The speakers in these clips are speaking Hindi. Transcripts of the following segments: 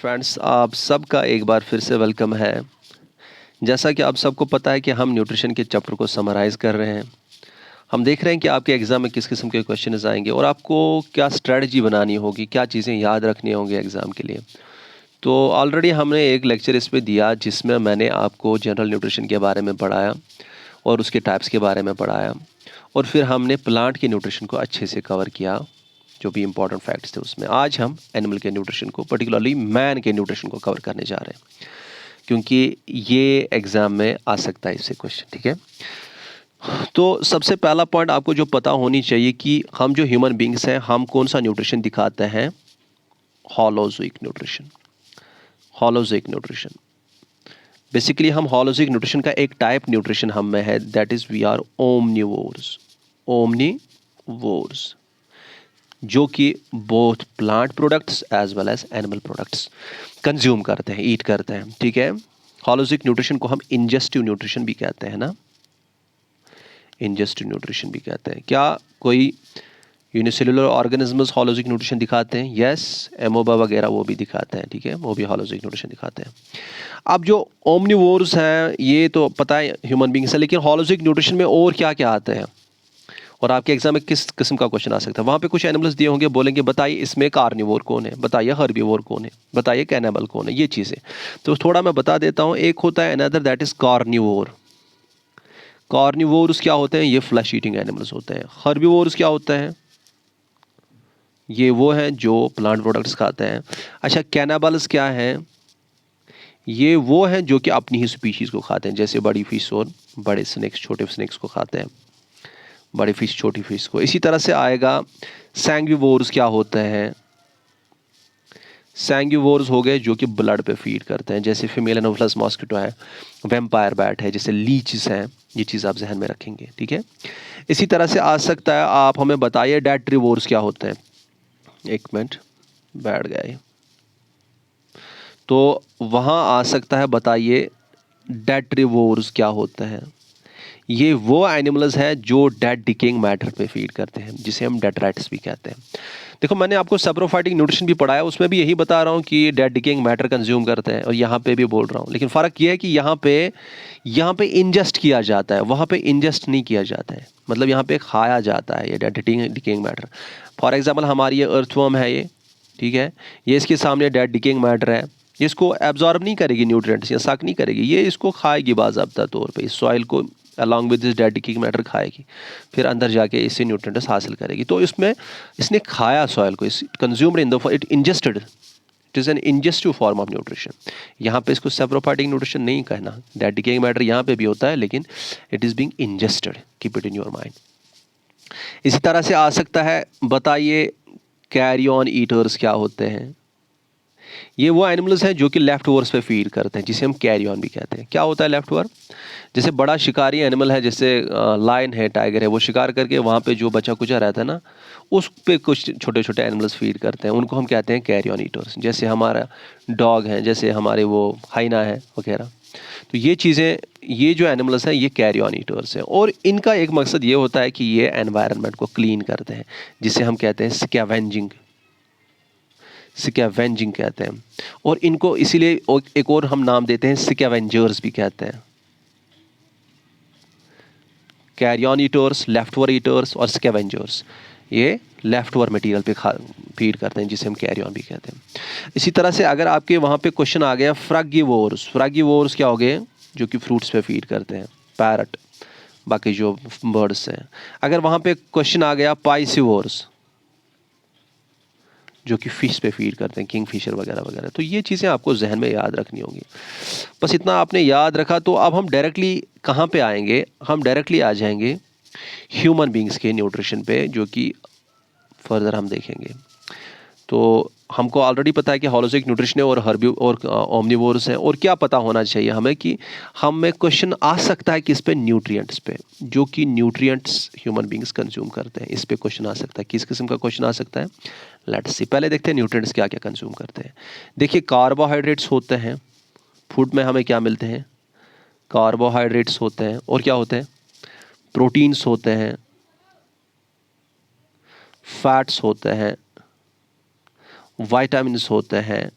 फ्रेंड्स, आप सबका एक बार फिर से वेलकम है। जैसा कि आप सबको पता है कि हम न्यूट्रिशन के चैप्टर को समराइज़ कर रहे हैं। हम देख रहे हैं कि आपके एग्ज़ाम में किस किस्म के क्वेश्चंस आएंगे और आपको क्या स्ट्रेटजी बनानी होगी, क्या चीज़ें याद रखनी होंगी एग्ज़ाम के लिए। तो ऑलरेडी हमने एक लेक्चर इस पे दिया जिसमें मैंने आपको जनरल न्यूट्रिशन के बारे में पढ़ाया और उसके टाइप्स के बारे में पढ़ाया, और फिर हमने प्लांट के न्यूट्रिशन को अच्छे से कवर किया, जो भी इंपॉर्टेंट फैक्ट्स थे उसमें। आज हम एनिमल के न्यूट्रिशन को, पर्टिकुलरली मैन के न्यूट्रिशन को कवर करने जा रहे हैं, क्योंकि ये एग्ज़ाम में आ सकता है इससे क्वेश्चन। ठीक है, तो सबसे पहला पॉइंट आपको जो पता होनी चाहिए कि हम जो ह्यूमन बींग्स हैं, हम कौन सा न्यूट्रिशन दिखाते हैं। होलोज़ोइक न्यूट्रिशन। होलोज़ोइक न्यूट्रिशन बेसिकली हम होलोज़ोइक न्यूट्रिशन का एक टाइप न्यूट्रिशन हम में है, that is we are omnivores. Omnivores जो कि both plant products as well as animal products consume करते हैं, ईट करते हैं। ठीक है, होलोज़ोइक न्यूट्रिशन को हम इंजेस्टिव न्यूट्रिशन भी कहते हैं ना, इंजेस्टिव न्यूट्रिशन भी कहते हैं। क्या कोई यूनिसेलुलर ऑर्गेनिजम्स होलोज़ोइक न्यूट्रिशन दिखाते हैं? यस, एमोबा वगैरह वो भी दिखाते हैं। ठीक है, वो भी होलोज़ोइक न्यूट्रिशन दिखाते हैं। अब जो ओमनिवोर्स हैं ये तो पता है ह्यूमन बींग्स है, लेकिन होलोज़ोइक न्यूट्रिशन में और क्या क्या आते हैं और आपके एग्जाम में किस किस्म का क्वेश्चन आ सकता है। वहाँ पे कुछ एनिमल्स दिए होंगे, बोलेंगे बताइए इसमें कार्निवोर कौन है, बताइए हर्बीवोर कौन है, बताइए कैनिबल कौन है, ये चीज़ें। तो थोड़ा मैं बता देता हूँ। एक होता है another, that is carnivore. Carnivores क्या होते हैं? ये फ्लैश ईटिंग एनिमल्स होते हैं। हर्बीवोर्स क्या होते हैं? ये वो हैं जो प्लांट प्रोडक्ट्स खाते हैं। अच्छा, कैनिबल्स क्या हैं? ये वो हैं जो कि अपनी ही स्पीशीज़ को खाते हैं, जैसे बड़ी फिश और बड़े स्नेक्स, छोटे स्नेक्स को खाते हैं, बड़ी फिश छोटी फिश को। इसी तरह से आएगा सैंग्विवोर्स क्या होते हैं? सैंग्विवोर्स हो गए जो कि ब्लड पे फीड करते हैं, जैसे फीमेल एनोफ्लस मॉस्किटो है, वेम्पायर बैट है, जैसे लीचेस हैं। ये चीज़ आप जहन में रखेंगे। ठीक है, इसी तरह से आ सकता है, आप हमें बताइए डेट्रीवोर्स क्या होते हैं। एक मिनट, बैठ गया ये। तो वहाँ आ सकता है, बताइए डेट्रीवोर्स क्या होता है। ये वो एनिमल्स हैं जो डेड डिकेइंग मैटर पे फीड करते हैं, जिसे हम डेट्राइट्स भी कहते हैं। देखो, मैंने आपको सैप्रोफाइटिक न्यूट्रिशन भी पढ़ाया, उसमें भी यही बता रहा हूँ कि डेड डिकेइंग मैटर कंज्यूम करते हैं, और यहाँ पे भी बोल रहा हूँ। लेकिन फ़र्क ये है कि यहाँ पे इंजेस्ट किया जाता है, वहाँ पे इंजेस्ट नहीं किया जाता है। मतलब यहाँ पे खाया जाता है ये dead decaying matter. For example हमारी ये अर्थवर्म है ये, ठीक है, ये इसके सामने डेड डिकेइंग मैटर है, ये इसको एब्जॉर्ब नहीं करेगी, न्यूट्रिएंट्स या सक नहीं करेगी, ये इसको खाएगी बाज़ाब्ता तौर पे, इस सॉइल को along with this dead decaying matter खाएगी, फिर अंदर जाके इससे न्यूट्रिएंट्स हासिल करेगी। तो इसमें इसने खाया सॉइल को, इस consumed in the, it ingested, it is an ingestive form of nutrition. यहाँ पे इसको सैप्रोफाइटिक न्यूट्रिशन नहीं कहना। डेड डिकेइंग मैटर यहाँ पे भी होता है, लेकिन it is being ingested. Keep it in your mind. इसी तरह से आ सकता है, बताइए कैरी ऑन ईटर्स क्या होते हैं। ये वो एनिमल्स हैं जो कि लेफ्ट ओवर्स पे फीड करते हैं, जिसे हम कैरी ऑन भी कहते हैं। क्या होता है लेफ्ट ओवर? जैसे बड़ा शिकारी एनिमल है, जैसे लायन है, टाइगर है, वो शिकार करके वहाँ पे जो बचा कुचा रहता है ना, उस पे कुछ छोटे छोटे एनिमल्स फीड करते हैं, उनको हम कहते हैं कैरी ऑन ईटर्स। जैसे हमारा डॉग है, जैसे हमारे वो हाइना है वगैरह। तो ये चीज़ें, ये जो एनिमल्स हैं, ये कैरी ऑन ईटर्स हैं, और इनका एक मकसद ये होता है कि ये एनवायरनमेंट को क्लीन करते हैं, जिसे हम कहते हैं स्कैवेंजिंग। स्कैवेंजिंग कहते हैं, और इनको इसीलिए एक और हम नाम देते हैं, स्कैवेंजर्स भी कहते हैं। कैरियन ईटर्स, लेफ्टओवर ईटर्स और स्कैवेंजर्स, ये लेफ्टओवर मटेरियल पे फीड करते हैं, जिसे हम कैरियन भी कहते हैं। इसी तरह से अगर आपके वहाँ पे क्वेश्चन आ गया फ्रैगिवोर्स, फ्रैगिवोर्स क्या हो गए? जो कि फ्रूट्स पे फीड करते हैं, पैरट, बाकी जो बर्ड्स हैं। अगर वहाँ पे क्वेश्चन आ गया पाइसिवोर्स, जो कि फ़िश पे फीड करते हैं, किंग फिशर वगैरह वगैरह। तो ये चीज़ें आपको जहन में याद रखनी होंगी। बस इतना आपने याद रखा तो अब हम डायरेक्टली कहाँ पे आएंगे? हम डायरेक्टली आ जाएंगे ह्यूमन बींग्स के न्यूट्रिशन पे, जो कि फर्दर हम देखेंगे। तो हमको ऑलरेडी पता है कि होलोज़ोइक न्यूट्रिशन है और हर्बी और ओमनिवोर्स हैं। और क्या पता होना चाहिए हमें कि हमें क्वेश्चन आ सकता है किस पे? न्यूट्रिएंट्स पे, जो कि न्यूट्रिएंट्स ह्यूमन बींग्स कंज्यूम करते हैं, इस पे क्वेश्चन आ सकता है। किस किस्म का क्वेश्चन आ सकता है? Let's see. पहले देखते हैं न्यूट्रिएंट्स क्या क्या कंज्यूम करते हैं। देखिए, कार्बोहाइड्रेट्स होते हैं फूड में, हमें क्या मिलते हैं? कार्बोहाइड्रेट्स होते हैं, और क्या होते हैं? प्रोटीन्स होते हैं, फैट्स होते हैं, विटामिन्स होते हैं,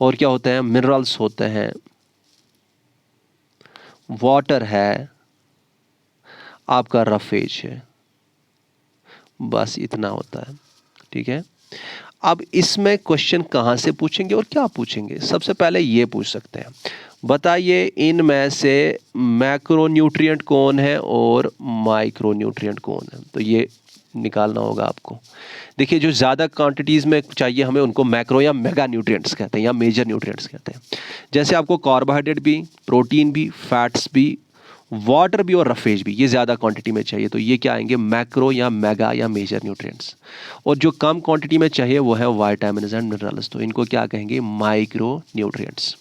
और क्या होते हैं, मिनरल्स होते हैं, वाटर है, आपका रफेज है, बस इतना होता है। ठीक है, अब इसमें क्वेश्चन कहाँ से पूछेंगे और क्या पूछेंगे? सबसे पहले ये पूछ सकते हैं, बताइए इनमें से मैक्रोन्यूट्रिएंट कौन है और माइक्रोन्यूट्रिएंट कौन है। तो ये निकालना होगा आपको। देखिए, जो ज़्यादा क्वांटिटीज़ में चाहिए हमें उनको मैक्रो या मेगा न्यूट्रिएंट्स कहते हैं या मेजर न्यूट्रिएंट्स कहते हैं। जैसे आपको कार्बोहाइड्रेट भी, प्रोटीन भी, फैट्स भी, वाटर भी और रफेज भी, ये ज़्यादा क्वांटिटी में चाहिए तो ये क्या आएंगे, मैक्रो या मेगा या मेजर न्यूट्रिएंट्स। और जो कम क्वांटिटी में चाहिए वो है वाइटामिन्स एंड मिनरल्स, तो इनको क्या कहेंगे, माइक्रो न्यूट्रिएंट्स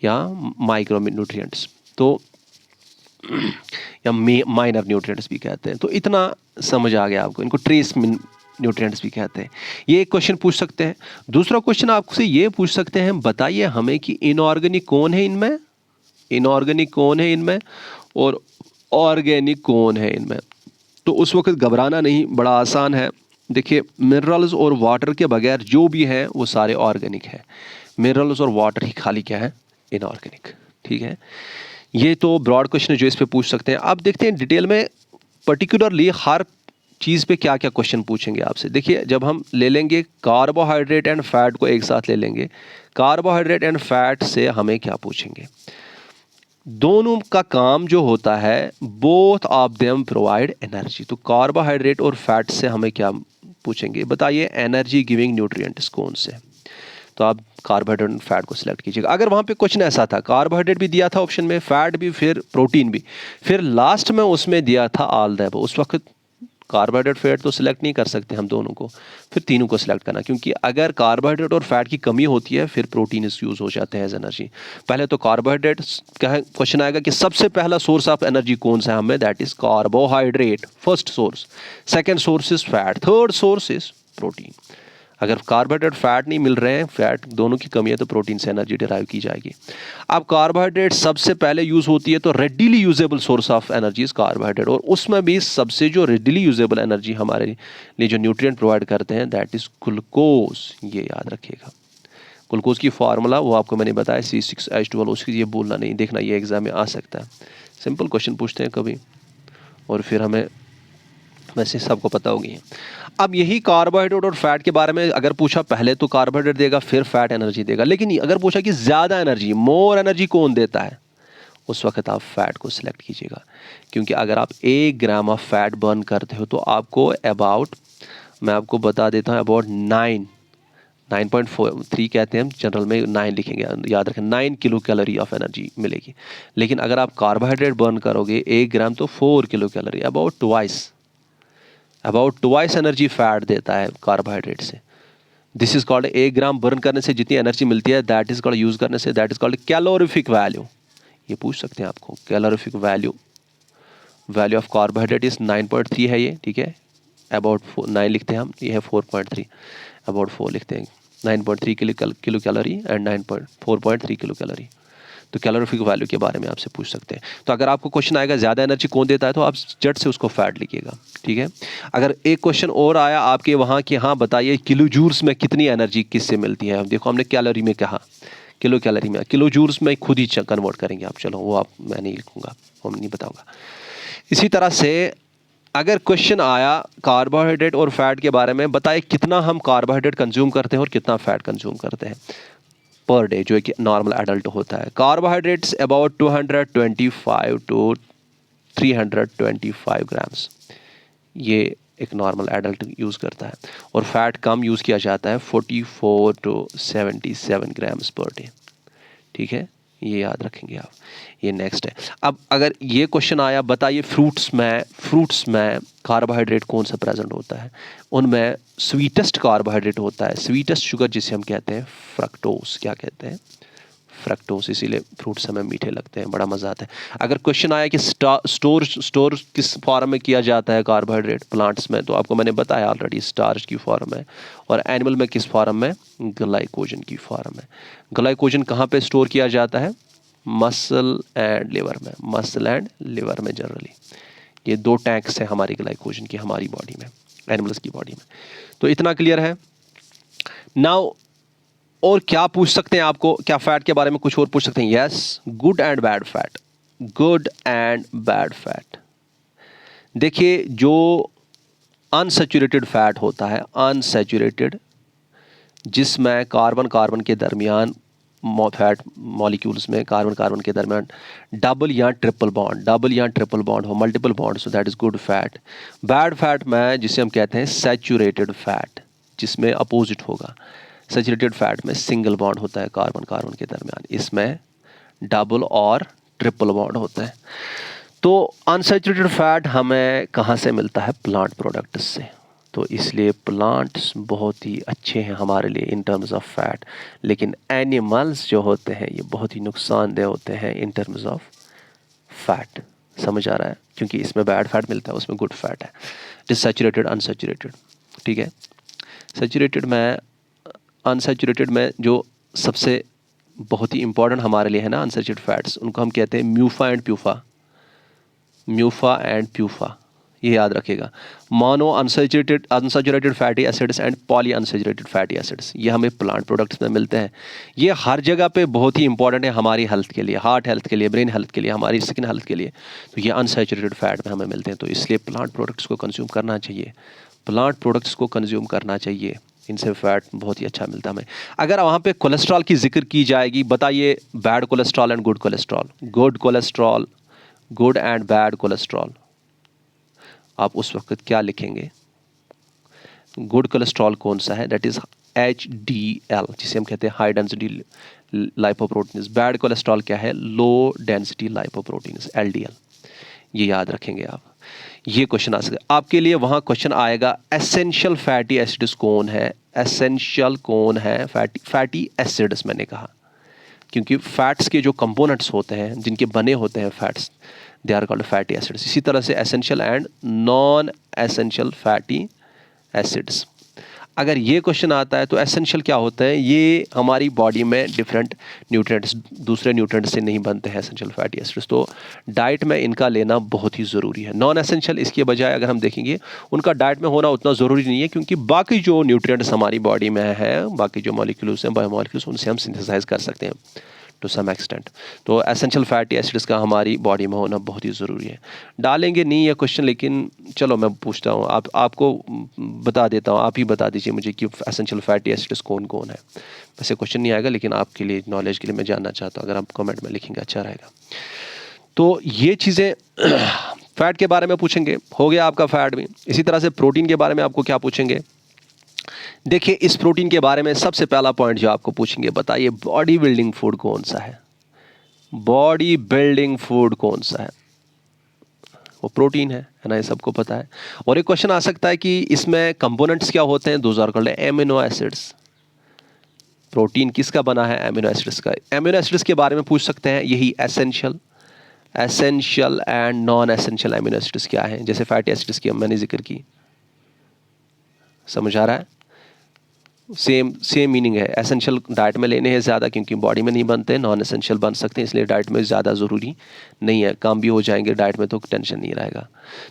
या माइक्रो न्यूट्रिएंट्स, तो या माइनर न्यूट्रिएंट्स भी कहते हैं। तो इतना समझ आ गया आपको, इनको ट्रेस न्यूट्रिएंट्स भी कहते हैं। ये एक क्वेश्चन पूछ सकते हैं। दूसरा क्वेश्चन आपसे ये पूछ सकते हैं, बताइए हमें कि इनऑर्गेनिक कौन है इनमें, इनऑर्गेनिक कौन है इनमें और ऑर्गेनिक कौन है इनमें। तो उस वक्त घबराना नहीं, बड़ा आसान है। देखिए, मिनरल्स और वाटर के बगैर जो भी है वो सारे ऑर्गेनिक है, मिनरल्स और वाटर ही खाली क्या है, इनऑर्गेनिक। ठीक है, ये तो ब्रॉड क्वेश्चन है जो इस पे पूछ सकते हैं। अब देखते हैं डिटेल में पर्टिकुलरली हर चीज़ पे क्या क्या क्वेश्चन पूछेंगे आपसे। देखिए, जब हम ले लेंगे कार्बोहाइड्रेट एंड फैट को एक साथ ले लेंगे, कार्बोहाइड्रेट एंड फैट से हमें क्या पूछेंगे, दोनों का काम जो होता है, both of them provide energy. तो कार्बोहाइड्रेट और फैट से हमें क्या पूछेंगे, बताइए एनर्जी गिविंग न्यूट्रिएंट्स कौन से। तो आप कार्बोहाइड्रेट और फैट को सिलेक्ट कीजिएगा। अगर वहाँ पे क्वेश्चन ऐसा था, कार्बोहाइड्रेट भी दिया था ऑप्शन में, फैट भी, फिर प्रोटीन भी, फिर लास्ट में उसमें दिया था ऑल द अबव, उस वक्त कार्बोहाइड्रेट फैट तो सिलेक्ट नहीं कर सकते हम दोनों को, फिर तीनों को सिलेक्ट करना, क्योंकि अगर कार्बोहाइड्रेट और फैट की कमी होती है फिर प्रोटीन यूज हो जाते हैं एज एनर्जी। पहले तो कार्बोहाइड्रेट का क्वेश्चन आएगा कि सबसे पहला सोर्स ऑफ एनर्जी कौन सा है हमें, that is carbohydrate, first source. Second source is fat, third source is protein. अगर कार्बोहाइड्रेट फैट नहीं मिल रहे हैं, फैट दोनों की कमी है, तो प्रोटीन से एनर्जी डिराइव की जाएगी। अब कार्बोहाइड्रेट सबसे पहले यूज होती है, तो readily usable source of energy is carbohydrate, और उसमें भी सबसे जो रेडिली यूजेबल एनर्जी हमारे लिए जो न्यूट्रिएंट प्रोवाइड करते हैं, दैट इज ग्लूकोज। ये याद रखिएगा, ग्लूकोज की फार्मूला वो आपको मैंने बताया C6H12, उसकी ये बोलना नहीं, देखना ये एग्जाम में आ सकता है। सिंपल क्वेश्चन पूछते हैं कभी, और फिर हमें वैसे सबको पता होगी। अब यही कार्बोहाइड्रेट और फैट के बारे में अगर पूछा, पहले तो कार्बोहाइड्रेट देगा फिर फैट एनर्जी देगा, लेकिन अगर पूछा कि ज़्यादा एनर्जी, मोर एनर्जी कौन देता है, उस वक्त आप फैट को सिलेक्ट कीजिएगा। क्योंकि अगर आप 1 ग्राम ऑफ फैट बर्न करते हो तो आपको अबाउट, मैं आपको बता देता हूँ, अबाउट 9.43 कहते हैं हम जनरल में, 9 लिखेंगे, याद रखें, 9 किलो कैलोरी ऑफ एनर्जी मिलेगी। लेकिन अगर आप कार्बोहाइड्रेट बर्न करोगे 1 ग्राम तो 4 kilo calorie, about twice energy fat देता है कार्बोहाइड्रेट से। This is called, 1 gram burn करने से जितनी एनर्जी मिलती है, दैट इज कॉल्ड, यूज करने say that is called calorific value. ये पूछ सकते हैं आपको, calorific value, value of carbohydrate is 9.3 है ये। ठीक है, अबाउट 9 लिखते हैं हम, ये है 4.3, अबाउट 4 लिखते हैं, 9.3 kilo calorie and 4.3 kilo calorie. तो कैलोरीफिक वैल्यू के बारे में आपसे पूछ सकते हैं। तो अगर आपको क्वेश्चन आएगा ज़्यादा एनर्जी कौन देता है, तो आप झट से उसको फैट लिखिएगा। ठीक है, अगर एक क्वेश्चन और आया आपके वहाँ कि हाँ बताइए किलो जूल्स में कितनी एनर्जी किससे मिलती है, देखो हमने कैलोरी में कहा, किलो कैलोरी में, किलो जूल्स में खुद ही कन्वर्ट करेंगे आप, चलो वो आप, मैं नहीं लिखूँगा, वो नहीं बताऊँगा। इसी तरह से अगर क्वेश्चन आया कार्बोहाइड्रेट और फैट के बारे में, बताइए कितना हम कार्बोहाइड्रेट कंज्यूम करते हैं और कितना फैट कंज्यूम करते हैं पर डे, जो एक नॉर्मल एडल्ट होता है। कार्बोहाइड्रेट्स अबाउट 225 टू 325 ग्राम्स, ये एक नॉर्मल एडल्ट यूज़ करता है, और फैट कम यूज़ किया जाता है, 44 टू 77 ग्राम्स पर डे। ठीक है, ये याद रखेंगे आप। ये नेक्स्ट है। अब अगर ये क्वेश्चन आया, बताइए फ्रूट्स में कार्बोहाइड्रेट कौन सा प्रेजेंट होता है, उनमें स्वीटेस्ट कार्बोहाइड्रेट होता है, स्वीटेस्ट शुगर जिसे हम कहते हैं फ्रक्टोस। क्या कहते हैं, फ्रक्टोस, इसीलिए फ्रूट्स हमें मीठे लगते हैं, बड़ा मज़ा आता है। अगर क्वेश्चन आया कि स्टोर किस फॉर्म में किया जाता है कार्बोहाइड्रेट प्लांट्स में, तो आपको मैंने बताया ऑलरेडी, स्टार्च की फॉर्म में, और एनिमल में किस फॉर्म में, ग्लाइकोजन की फॉर्म में। ग्लाइकोजन कहाँ पे स्टोर किया जाता है, मसल एंड लिवर में, मसल एंड लिवर में जनरली। ये 2 टैंक्स हैं हमारी ग्लाइकोजन की, हमारी बॉडी में, एनिमल्स की बॉडी में। तो इतना क्लियर है। नाउ और क्या पूछ सकते हैं आपको, क्या फैट के बारे में कुछ और पूछ सकते हैं? Yes, good and bad fat, good and bad fat. देखिए जो अनसैचुरेटेड फैट होता है, अनसैचुरेटेड, जिसमें कार्बन कार्बन के दरमियान फैट मॉलिक्यूल्स में कार्बन कार्बन के दरमियान डबल या ट्रिपल बॉन्ड हो, multiple bond, so that is good fat. Bad fat में जिसे हम कहते हैं सैचुरेटेड फैट, जिसमें अपोजिट होगा। सैचुरेटेड फैट में सिंगल बॉन्ड होता है कार्बन कार्बन के दरमियान, इसमें डबल और ट्रिपल बॉन्ड होता है। तो अनसैचुरेटेड फैट हमें कहाँ से मिलता है? प्लांट प्रोडक्ट्स से। तो इसलिए प्लांट्स बहुत ही अच्छे हैं हमारे लिए इन टर्म्स ऑफ फैट, लेकिन एनिमल्स जो होते हैं ये बहुत ही नुकसानदेह होते हैं इन टर्म्स ऑफ फैट। समझ आ रहा है? क्योंकि इसमें बैड फैट मिलता है, उसमें गुड फैट है, डिसैचुरेटेड, अनसैचुरेटेड। ठीक है, सैचुरेटेड में, अनसैचुरेटेड में जो सबसे बहुत ही इंपॉर्टेंट हमारे लिए है ना अनसैचुरेटेड फैट्स, उनको हम कहते हैं म्यूफा एंड प्यूफा। म्यूफा एंड प्यूफा, ये याद रखिएगा। Mono unsaturated fatty acids and poly unsaturated fatty acids, ये हमें प्लांट प्रोडक्ट्स में मिलते हैं। ये हर जगह पे बहुत ही इंपॉर्टेंट है हमारी हेल्थ के लिए, हार्ट हेल्थ के लिए, ब्रेन हेल्थ के लिए, हमारी स्किन हेल्थ के लिए। तो ये अनसैचुरेटेड फैट में हमें मिलते हैं, तो इसलिए प्लांट प्रोडक्ट्स को कंज्यूम करना चाहिए, प्लांट प्रोडक्ट्स को कंज्यूम करना चाहिए, इनसे फैट बहुत ही अच्छा मिलता है हमें। अगर वहाँ पे कोलेस्ट्रॉल की जिक्र की जाएगी, बताइए bad cholesterol and good cholesterol, good cholesterol, good and bad cholesterol, आप उस वक्त क्या लिखेंगे? गुड कोलेस्ट्रॉल कौन सा है? दैट इज HDL, जिसे हम कहते हैं high density lipoproteins. Bad cholesterol क्या है? Low density lipoproteins, LDL। ये याद रखेंगे आप। ये क्वेश्चन आ सकता है आपके लिए। वहां क्वेश्चन आएगा एसेंशियल फैटी एसिड्स कौन है? एसेंशियल कौन है फैटी एसिड्स? मैंने कहा क्योंकि फैट्स के जो कंपोनेंट्स होते हैं, जिनके बने होते हैं fats, they are called fatty acids. इसी तरह से essential and non essential fatty acids. अगर ये क्वेश्चन आता है तो एसेंशियल क्या होता है? ये हमारी बॉडी में डिफरेंट न्यूट्रिएंट्स, दूसरे न्यूट्रिएंट्स से नहीं बनते हैं एसेंशियल फैटी एसिड्स, तो डाइट में इनका लेना बहुत ही ज़रूरी है। नॉन एसेंशियल इसके बजाय अगर हम देखेंगे, उनका डाइट में होना उतना ज़रूरी नहीं है, क्योंकि बाकी जो न्यूट्रिएंट्स हमारी बॉडी में है, बाकी जो मॉलिक्यूल्स हैं, बायोमॉलिक्यूल्स, उनसे हम सिंथेसाइज कर सकते हैं टू सम एक्सटेंट। तो एसेंशियल फैटी एसिड्स का हमारी बॉडी में होना बहुत ही ज़रूरी है। डालेंगे नहीं ये क्वेश्चन, लेकिन चलो मैं पूछता हूँ, आपको बता देता हूँ, आप ही बता दीजिए मुझे कि एसेंशियल फैटी एसिड्स कौन कौन है। वैसे क्वेश्चन नहीं आएगा, लेकिन आपके लिए नॉलेज के लिए मैं जानना चाहता हूँ, अगर आप कमेंट में लिखेंगे अच्छा रहेगा। तो ये चीज़ें फैट के बारे में पूछेंगे, हो गया आपका फैट भी। इसी तरह से प्रोटीन के बारे में आपको क्या पूछेंगे? देखिए इस प्रोटीन के बारे में सबसे पहला पॉइंट जो आपको पूछेंगे, बताइए बॉडी बिल्डिंग फूड कौन सा है? बॉडी बिल्डिंग फूड कौन सा है? वो प्रोटीन है ना, ये सबको पता है। और एक क्वेश्चन आ सकता है कि इसमें कंपोनेंट्स क्या होते हैं? Those are called amino acids. Protein किसका बना है? एमिनो एसिड्स का। एमिनो एसिड्स के बारे में पूछ सकते हैं, यही essential and non essential amino acids क्या है, जैसे फैटी एसिड्स की मैंने जिक्र की। समझ आ रहा है? सेम मीनिंग है। एसेंशियल डाइट में लेने हैं ज़्यादा, क्योंकि बॉडी में नहीं बनते, नॉन एसेंशियल बन सकते हैं, इसलिए डाइट में ज़्यादा ज़रूरी नहीं है। काम भी हो जाएंगे डाइट में, तो टेंशन नहीं रहेगा।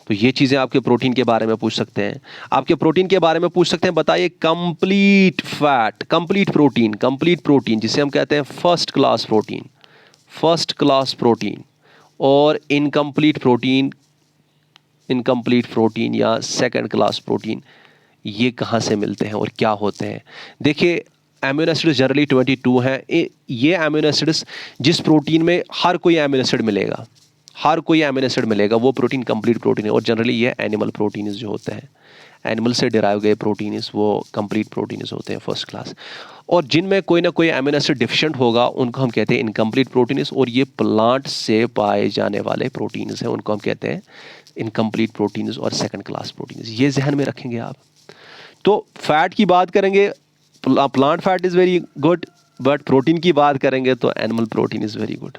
तो ये चीज़ें आपके प्रोटीन के बारे में पूछ सकते हैं। आपके प्रोटीन के बारे में पूछ सकते हैं, बताइए कंप्लीट फैट, कंप्लीट प्रोटीन जिसे हम कहते हैं फर्स्ट क्लास प्रोटीन, और इनकम्प्लीट प्रोटीन या सेकेंड क्लास प्रोटीन, ये कहाँ से मिलते हैं और क्या होते हैं? देखिए एमिनो एसिड्स जनरली 22 हैं। ये एमिनो एसिड्स जिस प्रोटीन में हर कोई एमिनो एसिड मिलेगा, वो प्रोटीन कंप्लीट प्रोटीन है। और जनरली ये एनिमल प्रोटीन्स जो होते हैं, एनिमल से डिराइव गए प्रोटीन्स, वो कंप्लीट प्रोटीन्स होते हैं फर्स्ट क्लास। और जिनमें कोई ना कोई एमिनो एसिड डिफिशिएंट होगा, उनको हम कहते हैं इनकम्प्लीट प्रोटीन्स। और ये प्लांट से पाए जाने वाले प्रोटीन्स हैं, उनको हम कहते हैं इनकम्प्लीट प्रोटीन्स और सेकेंड क्लास प्रोटीन्स। ये ध्यान में रखेंगे आप। तो फैट की बात करेंगे, plant fat is very good, but protein की बात करेंगे तो animal protein is very good.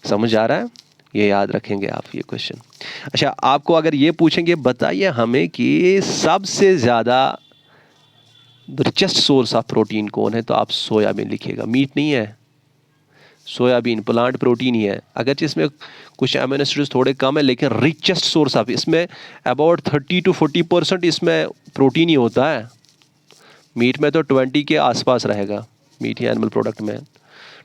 समझ आ रहा है? ये याद रखेंगे आप ये क्वेश्चन। अच्छा, आपको अगर ये पूछेंगे, बताइए हमें कि सबसे ज़्यादा रिचेस्ट सोर्स ऑफ प्रोटीन कौन है, तो आप सोयाबीन लिखिएगा। मीट नहीं है, सोयाबीन प्लांट प्रोटीन ही है। अगर इसमें कुछ एमिनो एसिड्स थोड़े कम है, लेकिन रिचेस्ट सोर्स ऑफ, इसमें अबाउट 30 to 40% इसमें प्रोटीन ही होता है। मीट में तो 20 के आसपास रहेगा, मीट ही एनिमल प्रोडक्ट में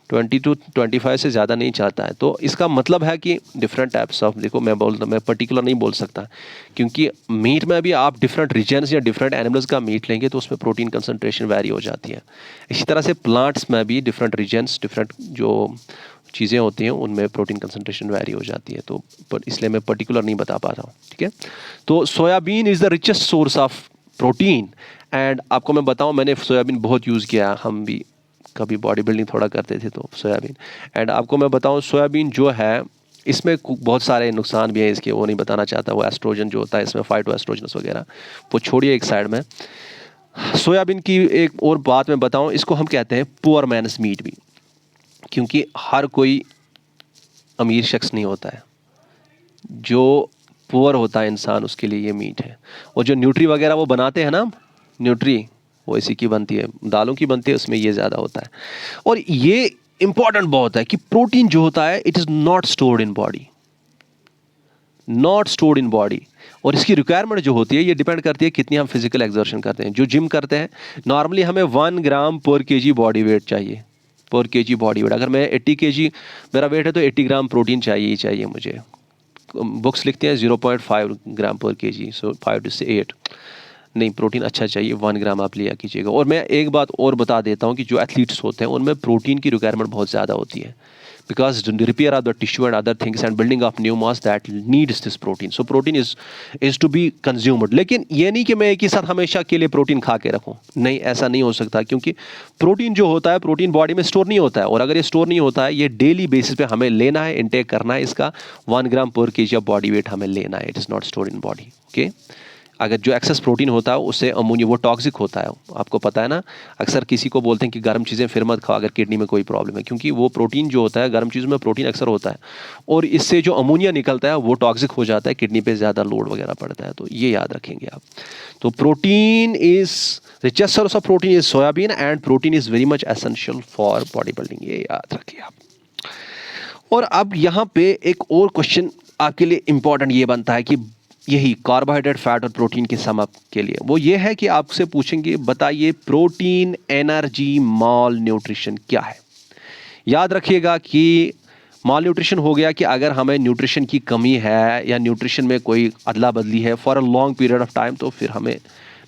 20 to 25 से ज़्यादा नहीं चाहता है। तो इसका मतलब है कि डिफरेंट टाइप्स ऑफ, देखो मैं पर्टिकुलर नहीं बोल सकता, क्योंकि मीट में भी आप डिफरेंट रीजन्स या डिफरेंट एनिमल्स का मीट लेंगे तो उसमें प्रोटीन कंसंट्रेशन वैरी हो जाती है। इसी तरह से प्लांट्स में भी डिफरेंट रीजन्स, डिफरेंट जो चीज़ें होती हैं उनमें प्रोटीन कंसंट्रेशन वैरी हो जाती है। तो इसलिए मैं पर्टिकुलर नहीं बता पा रहा हूँ, ठीक है। तो soybean is the richest source of protein. And आपको मैं बताऊँ, मैंने सोयाबीन बहुत यूज़ किया, हम भी कभी बॉडी बिल्डिंग थोड़ा करते थे तो सोयाबीन। एंड आपको मैं बताऊँ, सोयाबीन जो है इसमें बहुत सारे नुकसान भी हैं इसके, वो नहीं बताना चाहता। वो एस्ट्रोजन जो होता है इसमें, फाइटो एस्ट्रोजनस वगैरह, वो छोड़िए एक साइड में। सोयाबीन की एक और बात मैं बताऊँ, इसको हम कहते हैं पुअर मैन्स मीट भी, क्योंकि हर कोई अमीर शख्स नहीं होता है, जो पुअर होता है इंसान उसके लिए ये मीट है। और जो न्यूट्री वगैरह वो बनाते हैं ना, न्यूट्री वो इसी की बनती है, दालों की बनती है, उसमें ये ज़्यादा होता है। और ये इंपॉर्टेंट बहुत है कि प्रोटीन जो होता है it is not stored in body, not stored in body. और इसकी रिक्वायरमेंट जो होती है ये डिपेंड करती है कितनी हम फिजिकल एक्सर्शन करते हैं। जो जिम करते हैं नॉर्मली हमें 1 ग्राम पर केजी बॉडी वेट चाहिए, पर केजी बॉडी वेट। अगर मैं 80 केजी मेरा वेट है तो 80 ग्राम प्रोटीन चाहिए ही चाहिए मुझे। बुक्स लिखते हैं 0.5 ग्राम पर केजी, सो 5 से 8 नहीं, प्रोटीन अच्छा चाहिए, 1 ग्राम आप लिया कीजिएगा। और मैं एक बात और बता देता हूँ कि जो एथलीट्स होते हैं उनमें प्रोटीन की रिक्वायरमेंट बहुत ज़्यादा होती है, because repair of the tissue and other things and building of new mass that needs this protein. So protein is to be consumed. लेकिन ये नहीं कि मैं एक ही साथ हमेशा के लिए प्रोटीन खा के रखूँ, नहीं, ऐसा नहीं हो सकता, क्योंकि प्रोटीन जो होता है, प्रोटीन बॉडी में स्टोर नहीं होता है। और अगर ये स्टोर नहीं होता है, ये डेली बेसिस पे हमें लेना है, इनटेक करना है इसका। 1 ग्राम पर केजी ऑफ बॉडी वेट हमें लेना है, it is not store in body, okay. अगर जो एक्सेस प्रोटीन होता है उससे अमोनिया, वो टॉक्सिक होता है, आपको पता है ना। अक्सर किसी को बोलते हैं कि गर्म चीज़ें फिर मत खाओ अगर किडनी में कोई प्रॉब्लम है, क्योंकि वो प्रोटीन जो होता है, गर्म चीज़ों में प्रोटीन अक्सर होता है, और इससे जो अमोनिया निकलता है वो टॉक्सिक हो जाता है, किडनी पे ज़्यादा लोड वगैरह पड़ता है। तो ये याद रखेंगे आप। तो protein is richest source of protein is soybean and protein is very much essential for body building, ये याद रखिए आप। और अब यहाँ पे एक और क्वेश्चन आपके लिए इंपॉर्टेंट ये बनता है कि यही कार्बोहाइड्रेट, फैट और प्रोटीन के सम अप के लिए, वो ये है कि आपसे पूछेंगे बताइए प्रोटीन एनर्जी माल न्यूट्रिशन क्या है। याद रखिएगा कि माल न्यूट्रिशन हो गया कि अगर हमें न्यूट्रिशन की कमी है या न्यूट्रिशन में कोई अदला बदली है for a long period of time, तो फिर हमें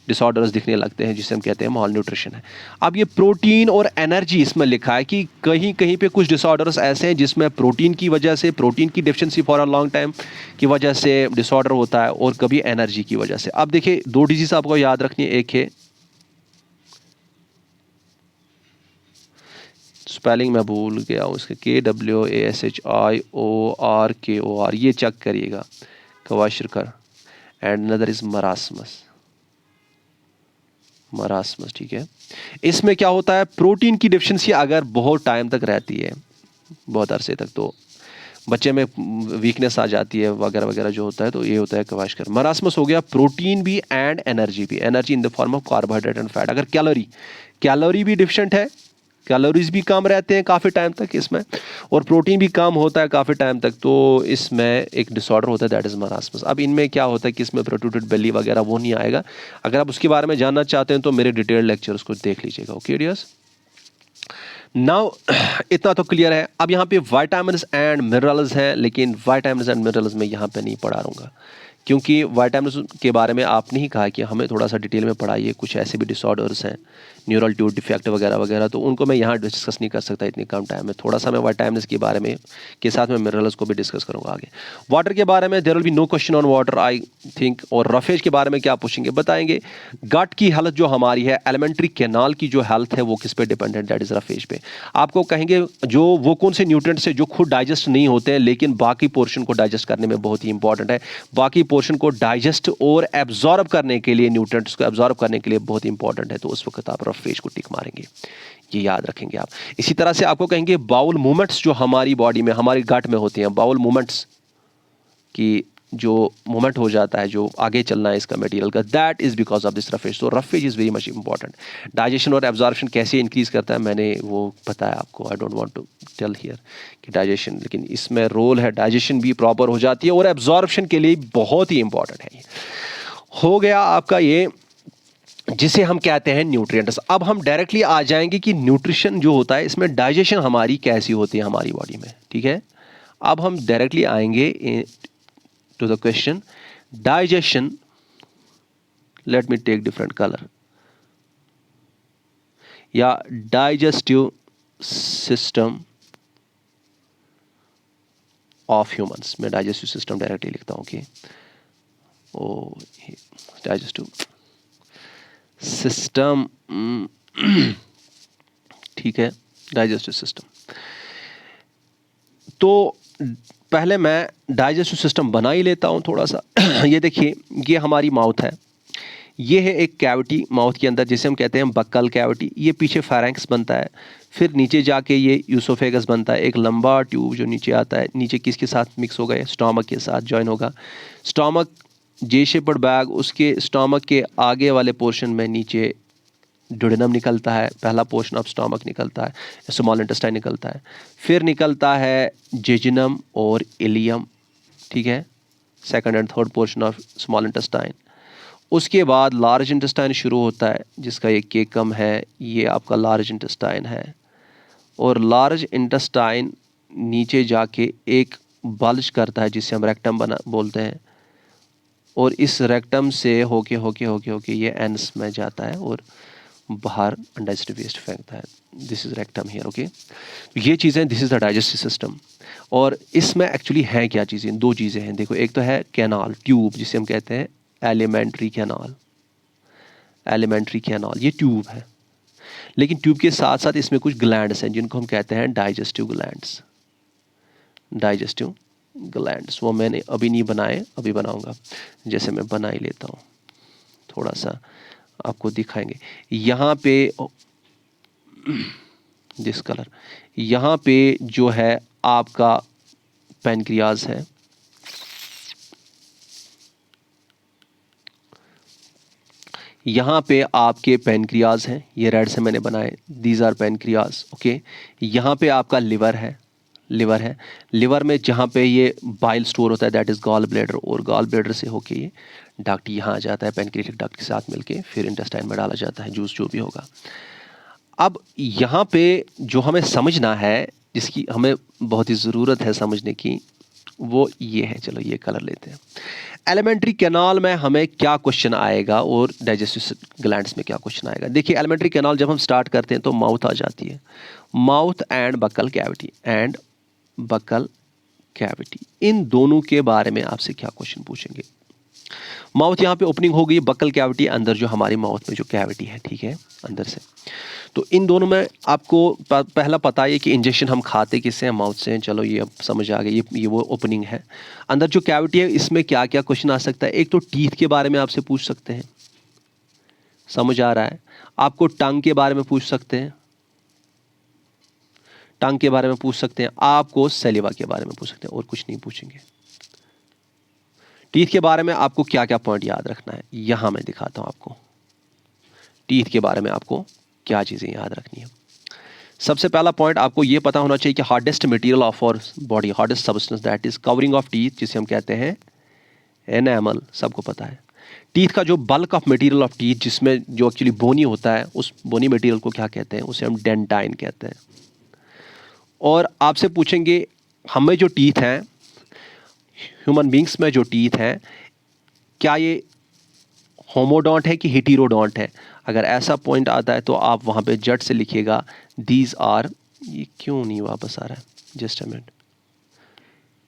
डिसऑर्डर्स दिखने लगते हैं, जिसे हम कहते हैं माल न्यूट्रिशन है। अब ये प्रोटीन और एनर्जी इसमें लिखा है कि कहीं कहीं पे कुछ डिसऑर्डर्स ऐसे हैं जिसमें प्रोटीन की वजह से, प्रोटीन की deficiency for a long time की वजह से डिसऑर्डर होता है, और कभी एनर्जी की वजह से। अब देखिए 2 डिजीज आपको याद रखनी है, एक है, स्पेलिंग मैं भूल गया हूँ इसके, KWASHIORKOR, ये चेक करिएगा, kwashiorkor, and another is marasmus, marasmus, ठीक है। इसमें क्या होता है, प्रोटीन की डेफिशिएंसी अगर बहुत टाइम तक रहती है, बहुत अरसे तक, तो बच्चे में वीकनेस आ जाती है वगैरह वगैरह जो होता है, तो ये होता है क्वाशिरकर। मरासमस हो गया प्रोटीन भी एंड एनर्जी भी, energy in the form of carbohydrate and fat. अगर कैलोरी भी डिफिशिएंट है, कैलोरीज भी कम रहते हैं काफ़ी टाइम तक इसमें, और प्रोटीन भी कम होता है काफ़ी टाइम तक, तो इसमें एक डिसऑर्डर होता है दैट इज़ मरासमस। अब इनमें क्या होता है कि इसमें प्रोट्रूडेड बेली वगैरह वो नहीं आएगा। अगर आप उसके बारे में जानना चाहते हैं तो मेरे डिटेल लेक्चर उसको देख लीजिएगा, ओके डियर्स। नाउ इतना तो क्लियर है। अब यहाँ पे विटामिन्स एंड मिनरल्स हैं, लेकिन विटामिन्स एंड मिनरल्स में यहाँ पे नहीं पढ़ा रहूँगा, क्योंकि विटामिन्स के बारे में आपने ही कहा कि हमें थोड़ा सा डिटेल में पढ़ाइए, कुछ ऐसे भी डिसऑर्डर्स हैं, न्यूरल ट्यूब डिफेक्ट वगैरह वगैरह, तो उनको मैं यहाँ डिस्कस नहीं कर सकता इतनी कम टाइम में। थोड़ा सा मैं विटामिन्स के बारे में के साथ में मिनरल्स को भी डिस्कस करूँगा आगे। वाटर के बारे में there will be no question on water I think. और रफेज के बारे में क्या पूछेंगे, बताएंगे। गट की हेल्थ जो हमारी है, एलिमेंट्री कैनाल की जो हेल्थ है वो किस पे डिपेंडेंट, दैट इज़ रफेज पे। आपको कहेंगे जो वो कौन से न्यूट्रिएंट्स है जो खुद डाइजेस्ट नहीं होते हैं लेकिन बाकी पोर्शन को डाइजेस्ट करने में बहुत ही इंपॉर्टेंट है, बाकी पोर्शन को डाइजेस्ट और एब्जॉर्ब करने के लिए, न्यूट्रिएंट्स को एब्जॉर्ब करने के लिए बहुत इंपॉर्टेंट है, तो उस वक्त आप रफेज को टिक मारेंगे, ये याद रखेंगे आप। इसी तरह से आपको कहेंगे बाउल मूवमेंट्स जो हमारी बॉडी में, हमारी गट में होती हैं, बाउल मूवमेंट्स की जो मूवमेंट हो जाता है, जो आगे चलना है इसका मटेरियल का, that is because of this roughage. तो roughage is very much important. Digestion और एब्जॉर्प्शन कैसे इंक्रीज करता है मैंने वो बताया आपको, I don't want to tell here कि डाइजेशन, लेकिन इसमें रोल है, डाइजेशन भी प्रॉपर हो जाती है और एब्जॉर्प्शन के लिए बहुत ही इंपॉर्टेंट है। हो गया आपका ये जिसे हम कहते हैं न्यूट्रिएंट्स। अब हम डायरेक्टली आ जाएंगे कि न्यूट्रिशन जो होता है इसमें डाइजेशन हमारी कैसी होती है हमारी बॉडी में, ठीक है। अब हम डायरेक्टली आएंगे to the question digestion. Let me take different colour, या डाइजेस्टिव सिस्टम ऑफ ह्यूमंस। मैं डाइजेस्टिव सिस्टम डायरेक्टली लिखता हूं कि ओ डाइजेस्टिव सिस्टम, ठीक है, डाइजेस्टिव सिस्टम। तो पहले मैं डाइजेस्टिव सिस्टम बना ही लेता हूं थोड़ा सा। ये देखिए, ये हमारी माउथ है, ये है एक कैविटी माउथ के अंदर जिसे हम कहते हैं बक्कल कैविटी। ये पीछे फेरेंक्स बनता है, फिर नीचे जाके ये यूसोफेगस बनता है, एक लंबा ट्यूब जो नीचे आता है। नीचे किसके साथ मिक्स होगा? स्टोमक के साथ जॉइन होगा। स्टोमक जे शेप्ड बैग, उसके स्टोमक के आगे वाले पोर्शन में नीचे ड्यूडेनम निकलता है, पहला पोर्शन ऑफ स्टोमक निकलता है, स्मॉल इंटेस्टाइन निकलता है। फिर निकलता है जेजुनम और इलियम, ठीक है, second and third portion of small intestine. उसके बाद लार्ज इंटेस्टाइन शुरू होता है जिसका ये केकम है, ये आपका लार्ज इंटेस्टाइन है। और लार्ज इंटेस्टाइन नीचे जाके एक बल्ज करता है जिसे हम रेक्टम बना बोलते हैं, और इस रेक्टम से होके होके होके होके ये एंस में जाता है और बाहर अनडाइजेस्टेड वेस्ट फेंकता है। This is rectum here, okay. ये चीज़ें, this is the digestive system. और इसमें एक्चुअली है क्या चीज़ें? दो चीज़ें हैं, देखो। एक तो है कैनाल, ट्यूब, जिसे हम कहते हैं एलिमेंट्री कैनाल। एलिमेंट्री कैनाल ये ट्यूब है, लेकिन ट्यूब के साथ साथ इसमें कुछ ग्लैंड्स हैं जिनको हम कहते हैं डाइजेस्टिव ग्लैंड्स। डाइजेस्टिव ग्लैंड्स वो मैंने अभी नहीं बनाए, अभी बनाऊंगा। जैसे मैं बना ही लेता हूँ, थोड़ा सा आपको दिखाएंगे। यहाँ पे दिस कलर, यहाँ पे जो है आपका पैनक्रियाज है। यहाँ पे आपके पैनक्रियाज हैं, ये रेड से मैंने बनाए, दीज आर पैनक्रियाज, ओके। यहाँ पे आपका लिवर है, लिवर है। लिवर में जहाँ पे ये बाइल स्टोर होता है दैट इज गॉल ब्लैडर, और गॉल ब्लैडर से होके ये डक्ट यहाँ आ जाता है, पैनक्रियाटिक डक्ट के साथ मिलके फिर इंटेस्टाइन में डाला जाता है, जूस जो भी होगा। अब यहाँ पे जो हमें समझना है, जिसकी हमें बहुत ही ज़रूरत है समझने की, वो ये है। चलो ये कलर लेते हैं। एलिमेंट्री कैनाल में हमें क्या क्वेश्चन आएगा और डाइजेस्टिव ग्लैंड्स में क्या क्वेश्चन आएगा? देखिए, एलिमेंट्री कैनाल जब हम स्टार्ट करते हैं तो माउथ आ जाती है, mouth and buccal cavity, and buccal cavity, इन दोनों के बारे में आपसे क्या क्वेश्चन पूछेंगे? माउथ यहाँ पे ओपनिंग हो गई, बक्कल कैविटी अंदर जो हमारी माउथ में जो कैविटी है, ठीक है, अंदर से। तो इन दोनों में आपको पहला पता है कि इंजेक्शन हम खाते किससे हैं? माउथ से। चलो ये अब समझ आ गई, ये वो ओपनिंग है। अंदर जो कैविटी है इसमें क्या क्या क्वेश्चन आ सकता है? एक तो टीथ के बारे में आपसे पूछ सकते हैं, समझ आ रहा है? आपको टंग के बारे में पूछ सकते हैं, टंग के बारे में पूछ सकते हैं, आपको सैलिवा के बारे में पूछ सकते हैं, और कुछ नहीं पूछेंगे। टीथ के बारे में आपको क्या क्या पॉइंट याद रखना है, यहां मैं दिखाता हूं आपको। टीथ के बारे में आपको क्या चीजें याद रखनी है? सबसे पहला पॉइंट आपको यह पता होना चाहिए कि hardest material of our body, hardest substance that is covering of teeth, जिसे हम कहते हैं एनामल, सबको पता है। टीथ का जो bulk of material of teeth, जिसमें जो एक्चुअली बोनी होता है, उस बोनी मटेरियल को क्या कहते हैं? उसे हम डेंटाइन कहते हैं। और आपसे पूछेंगे हमें जो टीथ हैं, ह्यूमन बींग्स में जो टीथ हैं, क्या ये होमोडोंट है कि हेटेरोडोंट है? अगर ऐसा पॉइंट आता है तो आप वहां पे जट से लिखिएगा दीज आर, ये क्यों नहीं वापस आ रहा है, just a minute,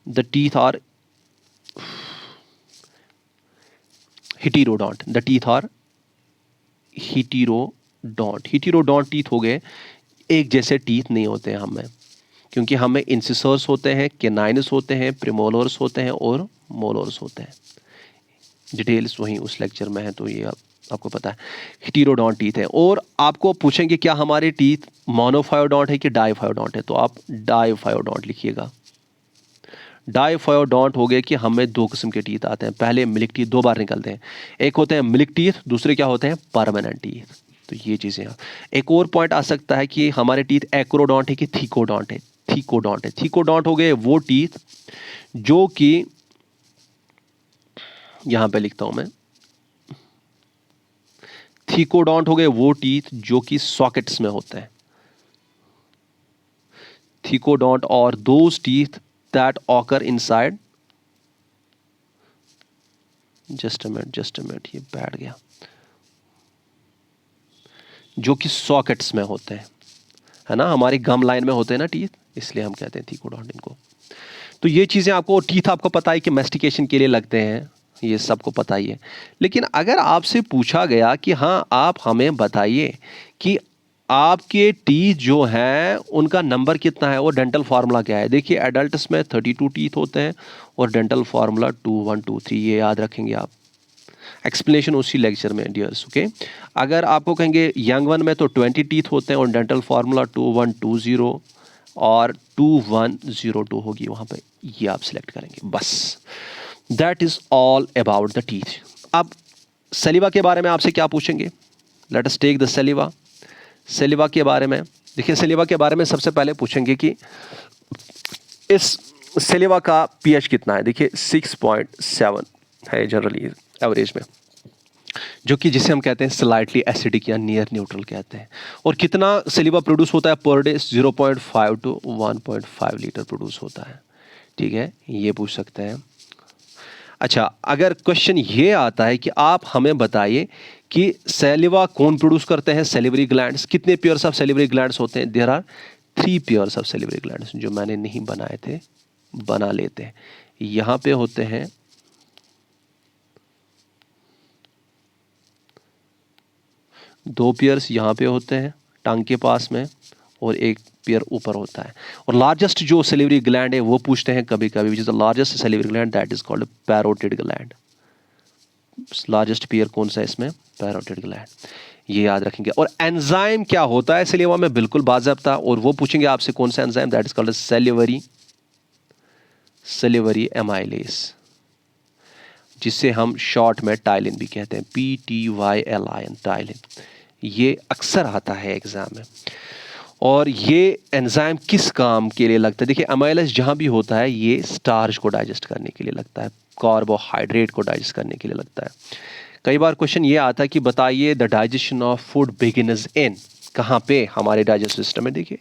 the teeth are heterodont, the teeth are heterodont. Heterodont teeth हो गए, एक जैसे टीथ नहीं होते हैं हमें, क्योंकि हमें इंसिसर्स होते हैं, कैनाइनस होते हैं, प्रीमोलर्स होते हैं और मोलर्स होते हैं। डिटेल्स वहीं उस लेक्चर में है, तो ये आपको पता है। हेटेरोडोंट टीथ है। और आपको पूछेंगे क्या हमारे टीथ मोनोफायोडोंट है कि डाइफायोडोंट है? तो आप डाइफायोडोंट लिखिएगा। डाइफायोडोंट हो गए कि हमें दो किस्म के टीथ आते हैं। पहले मिल्क टीथ दो बार निकलते हैं, एक होते हैं मिल्क टीथ, दूसरे क्या होते हैं? Permanent teeth. तो ये चीजें हैं। एक और पॉइंट आ सकता है कि हमारे टीथ एक्रोडोंट है कि थीकोडोंट है? थीकोडोंट है। थीकोडोंट हो गए वो टीथ जो कि, यहां पे लिखता हूं मैं, थीकोडॉन्ट हो गए वो टीथ जो कि सॉकेट्स में होते हैं, थीकोडॉन्ट और those teeth that occur inside, just a minute ये बैठ गया, जो कि सॉकेट्स में होते हैं, है ना, हमारी गम लाइन में होते हैं ना टीथ, इसलिए हम कहते हैं थीकोडॉन्ट इनको। तो ये चीजें आपको, टीथ आपको पता है कि मैस्टिकेशन के लिए लगते हैं, ये सबको पता ही है। लेकिन अगर आपसे पूछा गया कि हाँ आप हमें बताइए कि आपके टीथ जो हैं उनका नंबर कितना है और डेंटल फार्मूला क्या है, देखिए एडल्ट्स में 32 टीथ होते हैं और डेंटल फार्मूला 2 1 2 3, ये याद रखेंगे आप। एक्सप्लेनेशन उसी लेक्चर में डियर्स, ओके। अगर आपको कहेंगे यंग वन में तो 20 टीथ होते हैं और डेंटल फार्मूला 2120 और 2102 होगी वहां पे, ये आप सिलेक्ट करेंगे बस। That is all about the teeth. अब सलीवा के बारे में आपसे क्या पूछेंगे, let us take the saliva. Saliva के बारे में देखिए, सलीवा के बारे में सबसे पहले पूछेंगे कि इस सलीवा का पीएच कितना है। देखिए 6.7 है जनरली एवरेज में, जो कि जिसे हम कहते हैं स्लाइटली एसिडिक या नियर न्यूट्रल कहते हैं। और कितना सलीवा प्रोड्यूस होता है per day, 0.5 to 1.5 litre produce होता है, ठीक है, ये पूछ सकते हैं। अच्छा, अगर क्वेश्चन ये आता है कि आप हमें बताइए कि सैलिवा कौन प्रोड्यूस करते हैं, सेलिवरी ग्लैंड्स, कितने पेयर्स ऑफ सेलिवरी ग्लैंड्स होते हैं, there are 3 pairs of salivary glands, जो मैंने नहीं बनाए थे, बना लेते हैं। यहां पे होते हैं 2 पेयर्स, यहां पे होते हैं टंग के पास में, और 1 पेयर ऊपर होता है। और लार्जेस्ट जो सेलिवरी ग्लैंड है वो पूछते हैं कभी कभी, which is the largest salivary gland, that is called parotid gland. Largest pair कौन सा है इसमें, पैरोटिड ग्लैंड, ये याद रखेंगे। और एंजाइम क्या होता है सलीवा में, बिल्कुल बाज़ाब्ता, और वो पूछेंगे आपसे कौन सा enzyme, that is called salivary amylase, जिसे हम शॉर्ट में टाइलिन भी कहते हैं, PTYLIN, टाइलिन। ये अक्सर आता है एग्जाम में। और ये एंजाइम किस काम के लिए लगता है, देखिए अमाइलेज जहां भी होता है ये स्टार्च को डाइजेस्ट करने के लिए लगता है, कार्बोहाइड्रेट को डाइजेस्ट करने के लिए लगता है। कई बार क्वेश्चन ये आता है कि बताइए the digestion of food begins in, कहाँ पे हमारे डाइजेस्टिव सिस्टम में, देखिए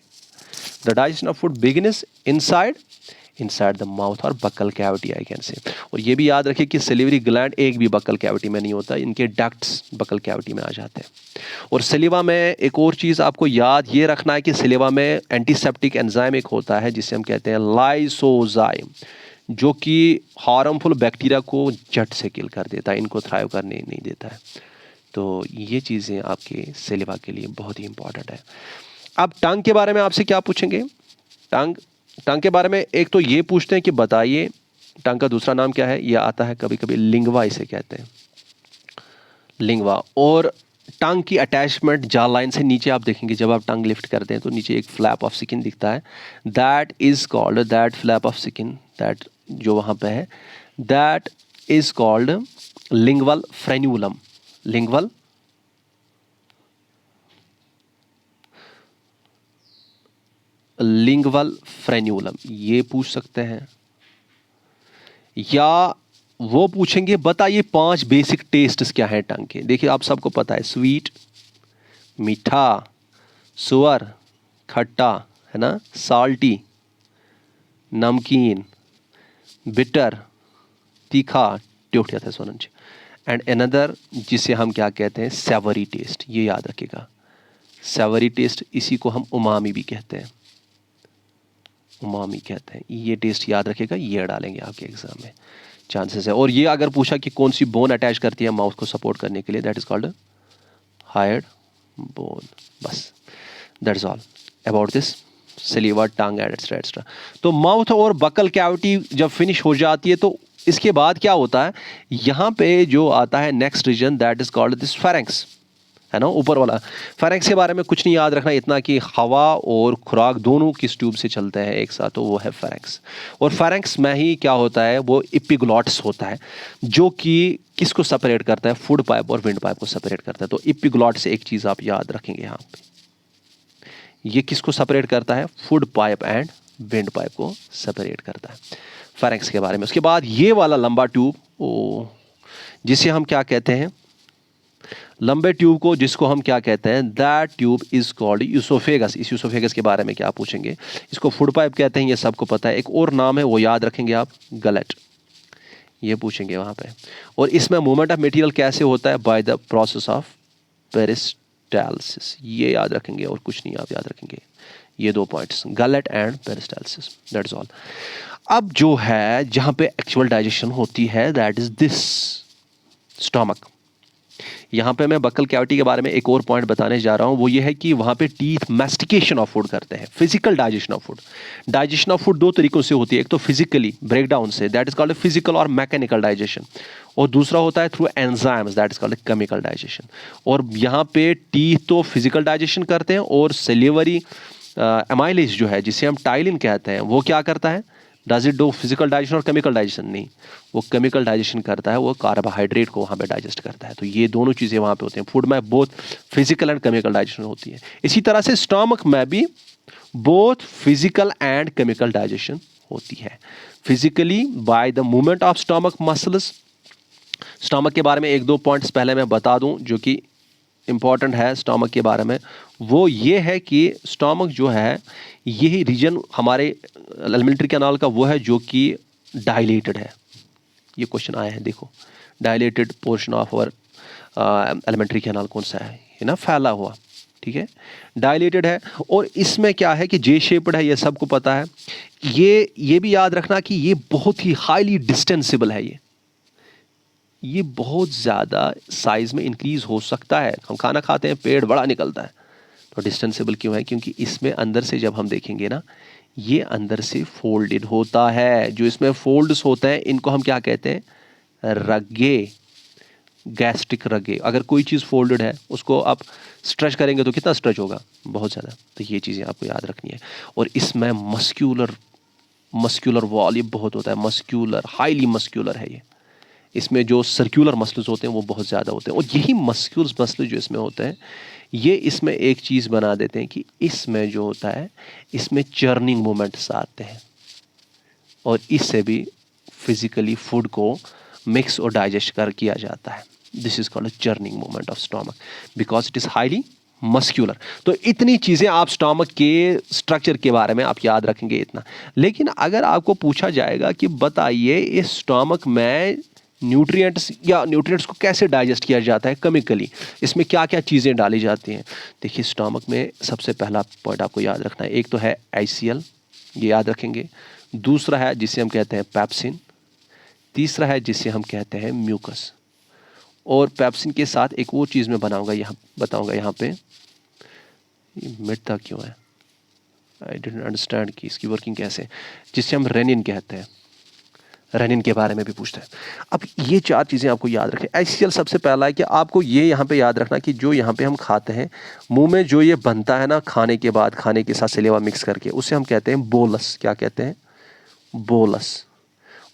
the digestion of food begins inside the mouth और buccal cavity, I can say. और ये भी याद रखिए कि सेलिवरी ग्लैंड एक भी बकल कैविटी में नहीं होता, इनके डक्ट्स बकल कैविटी में आ जाते हैं। और सलीवा में एक और चीज़ आपको याद ये रखना है कि सलीवा में एंटीसेप्टिक एंजाइम एक होता है जिसे हम कहते हैं लाइसोजाइम, जो कि हार्मफुल बैक्टीरिया को जट से किल कर देता है, इनको थ्राइव करने नहीं देता है। तो ये चीज़ें आपके सलीवा के लिए बहुत ही इंपॉर्टेंट है। अब टंग के बारे में आपसे क्या पूछेंगे, टंग के बारे में एक तो ये पूछते हैं कि बताइए टंग का दूसरा नाम क्या है, यह आता है कभी कभी लिंगवा, इसे कहते हैं लिंगवा। और टंग की अटैचमेंट जॉ लाइन से नीचे आप देखेंगे, जब आप टंग लिफ्ट करते हैं तो नीचे एक फ्लैप ऑफ स्किन दिखता है, that is called, that flap of skin, that जो वहां पे है, that is called लिंगवल frenulum, लिंगवल frenulum, ये पूछ सकते हैं। या वो पूछेंगे बताइए 5 बेसिक टेस्ट्स क्या है टंग के। देखिए आप सबको पता है, स्वीट, मीठा, सुअर, खट्टा, है ना, साल्टी, नमकीन, बिटर, तीखा, ट्योटिया थे सोनंज, एंड अनदर जिसे हम क्या कहते हैं, सेवरी टेस्ट, ये याद रखिएगा, सेवरी टेस्ट, इसी को हम उमामी भी कहते हैं, उमामी कहते हैं, ये टेस्ट याद रखिएगा, ये डालेंगे आपके एग्जाम में, चांसेस है। और ये अगर पूछा कि कौन सी बोन अटैच करती है माउथ को सपोर्ट करने के लिए, that is called hyoid bone, बस that's all about this saliva, tongue etcetera etcetera. तो माउथ और बकल कैविटी जब फिनिश हो जाती है तो इसके बाद क्या होता है, यहाँ पे जो आता है next region, that is called this pharynx, है ना, ऊपर वाला। फेरेंक्स के बारे में कुछ नहीं याद रखना, इतना कि हवा और खुराक दोनों किस ट्यूब से चलते हैं एक साथ, तो वो है फेरेंक्स। और फेरेंक्स में ही क्या होता है, वो इपिग्लॉट्स होता है, जो कि किसको सेपरेट करता है, फूड पाइप और विंड पाइप को सेपरेट करता है। तो इपिग्लॉट से एक चीज आप याद रखेंगे यहाँ पे, ये किसको सेपरेट करता है, food pipe and wind pipe को सेपरेट करता है, फेरेंक्स के बारे में। उसके बाद ये वाला लंबा ट्यूब, जिसे हम क्या कहते हैं, लंबे ट्यूब को, जिसको हम क्या कहते हैं, that tube is called oesophagus. इस यूसोफेगस के बारे में क्या पूछेंगे, इसको फूड पाइप कहते हैं, ये सबको पता है। एक और नाम है, वो याद रखेंगे आप, गलेट, ये पूछेंगे वहां पे। और इसमें मूवमेंट ऑफ मटेरियल कैसे होता है, by the process of peristalsis, ये याद रखेंगे और कुछ नहीं आप याद रखेंगे, ये दो points, gullet and peristalsis, that's all. अब जो है जहां पे एक्चुअल डाइजेशन होती है, दैट इज दिस स्टमक। यहाँ पे मैं बक्कल कैविटी के बारे में एक और पॉइंट बताने जा रहा हूँ, वो ये है कि वहाँ पे टीथ मैस्टिकेशन ऑफ फूड करते हैं, physical digestion of food. Digestion of food दो तरीकों से होती है, एक तो फिजिकली ब्रेकडाउन से, दैट इज कॉल्ड फिजिकल और मैकेनिकल डाइजेशन, और दूसरा होता है through enzymes, that is called chemical digestion. और यहाँ पे टीथ तो फिजिकल डाइजेशन करते हैं, और सेलिवरी एमाइलेज जो है, जिसे हम टाइलिन कहते हैं, वो क्या करता है, does it do physical digestion और केमिकल डाइजेशन? नहीं, वो केमिकल डाइजेशन करता है, वो कार्बोहाइड्रेट को वहाँ पे डाइजेस्ट करता है। तो ये दोनों चीज़ें वहाँ पे होती हैं, फूड में both physical and chemical digestion होती है। इसी तरह से स्टमक में भी both physical and chemical digestion होती है। Physically by the movement of stomach muscles. Stomach के बारे में एक दो पॉइंट्स पहले मैं बता दूं जो कि इम्पॉर्टेंट है स्टमक के बारे में, वो ये है कि स्टमक जो है, यही रीजन हमारे एलिमेंट्री कैनाल का वो है जो कि डायलेटेड है। ये क्वेश्चन आया है, देखो, dilated portion of our alimentary canal कौन सा है, ये ना फैला हुआ, ठीक है, डायलेटेड है। और इसमें क्या है कि जे शेप्ड है, ये सबको पता है। ये भी याद रखना कि ये बहुत ही हाईली डिस्टेंसिबल है, ये बहुत ज़्यादा साइज में इंक्रीज हो सकता है। हम खाना खाते हैं, पेट बड़ा निकलता है, तो डिस्टेंसिबल क्यों है, क्योंकि इसमें अंदर से जब हम देखेंगे ना, ये अंदर से फोल्डेड होता है। जो इसमें फोल्ड्स होते हैं, इनको हम क्या कहते हैं, रगे, गैस्ट्रिक रगे। अगर कोई चीज़ फोल्डेड है, उसको आप स्ट्रेच करेंगे तो कितना स्ट्रेच होगा, बहुत ज़्यादा। तो ये चीज़ें आपको याद रखनी है। और इसमें मस्क्यूलर वॉल ये बहुत होता है, मस्क्यूलर, हाईली मस्क्यूलर है ये। इसमें जो सर्कुलर मसल्स होते हैं वो बहुत ज़्यादा होते हैं, और यही मस्क्यूल्स मसल जो इसमें होते हैं, ये इसमें एक चीज़ बना देते हैं कि इसमें जो होता है, इसमें चर्निंग मूवमेंट्स आते हैं, और इससे भी फिजिकली फूड को मिक्स और डाइजेस्ट कर किया जाता है। This is called churning movement of stomach because it is highly muscular. तो इतनी चीज़ें आप स्टमक के स्ट्रक्चर के बारे में आप याद रखेंगे इतना। लेकिन अगर आपको पूछा जाएगा कि बताइए इस स्टमक में न्यूट्रिएंट्स को कैसे डाइजेस्ट किया जाता है केमिकली, इसमें क्या क्या चीज़ें डाली जाती हैं। देखिए, स्टमक में सबसे पहला पॉइंट आपको याद रखना है, एक तो है HCl, ये याद रखेंगे। दूसरा है जिसे हम कहते हैं पेप्सिन। तीसरा है जिसे हम कहते हैं म्यूकस। और पेप्सिन के साथ एक और चीज़ मैं बताऊंगा यहाँ पे, ये मिटता क्यों है, आई डिडंट अंडरस्टैंड कि इसकी वर्किंग कैसे, जिसे हम रेनिन कहते हैं। रेनिन के बारे में भी पूछता है। अब ये चार चीज़ें आपको याद रखें। HCl सबसे पहला है कि आपको ये यहाँ पे याद रखना कि जो यहाँ पे हम खाते हैं, मुंह में जो ये बनता है ना खाने के बाद, खाने के साथ सिलेवा मिक्स करके, उसे हम कहते हैं बोलस। क्या कहते हैं, बोलस।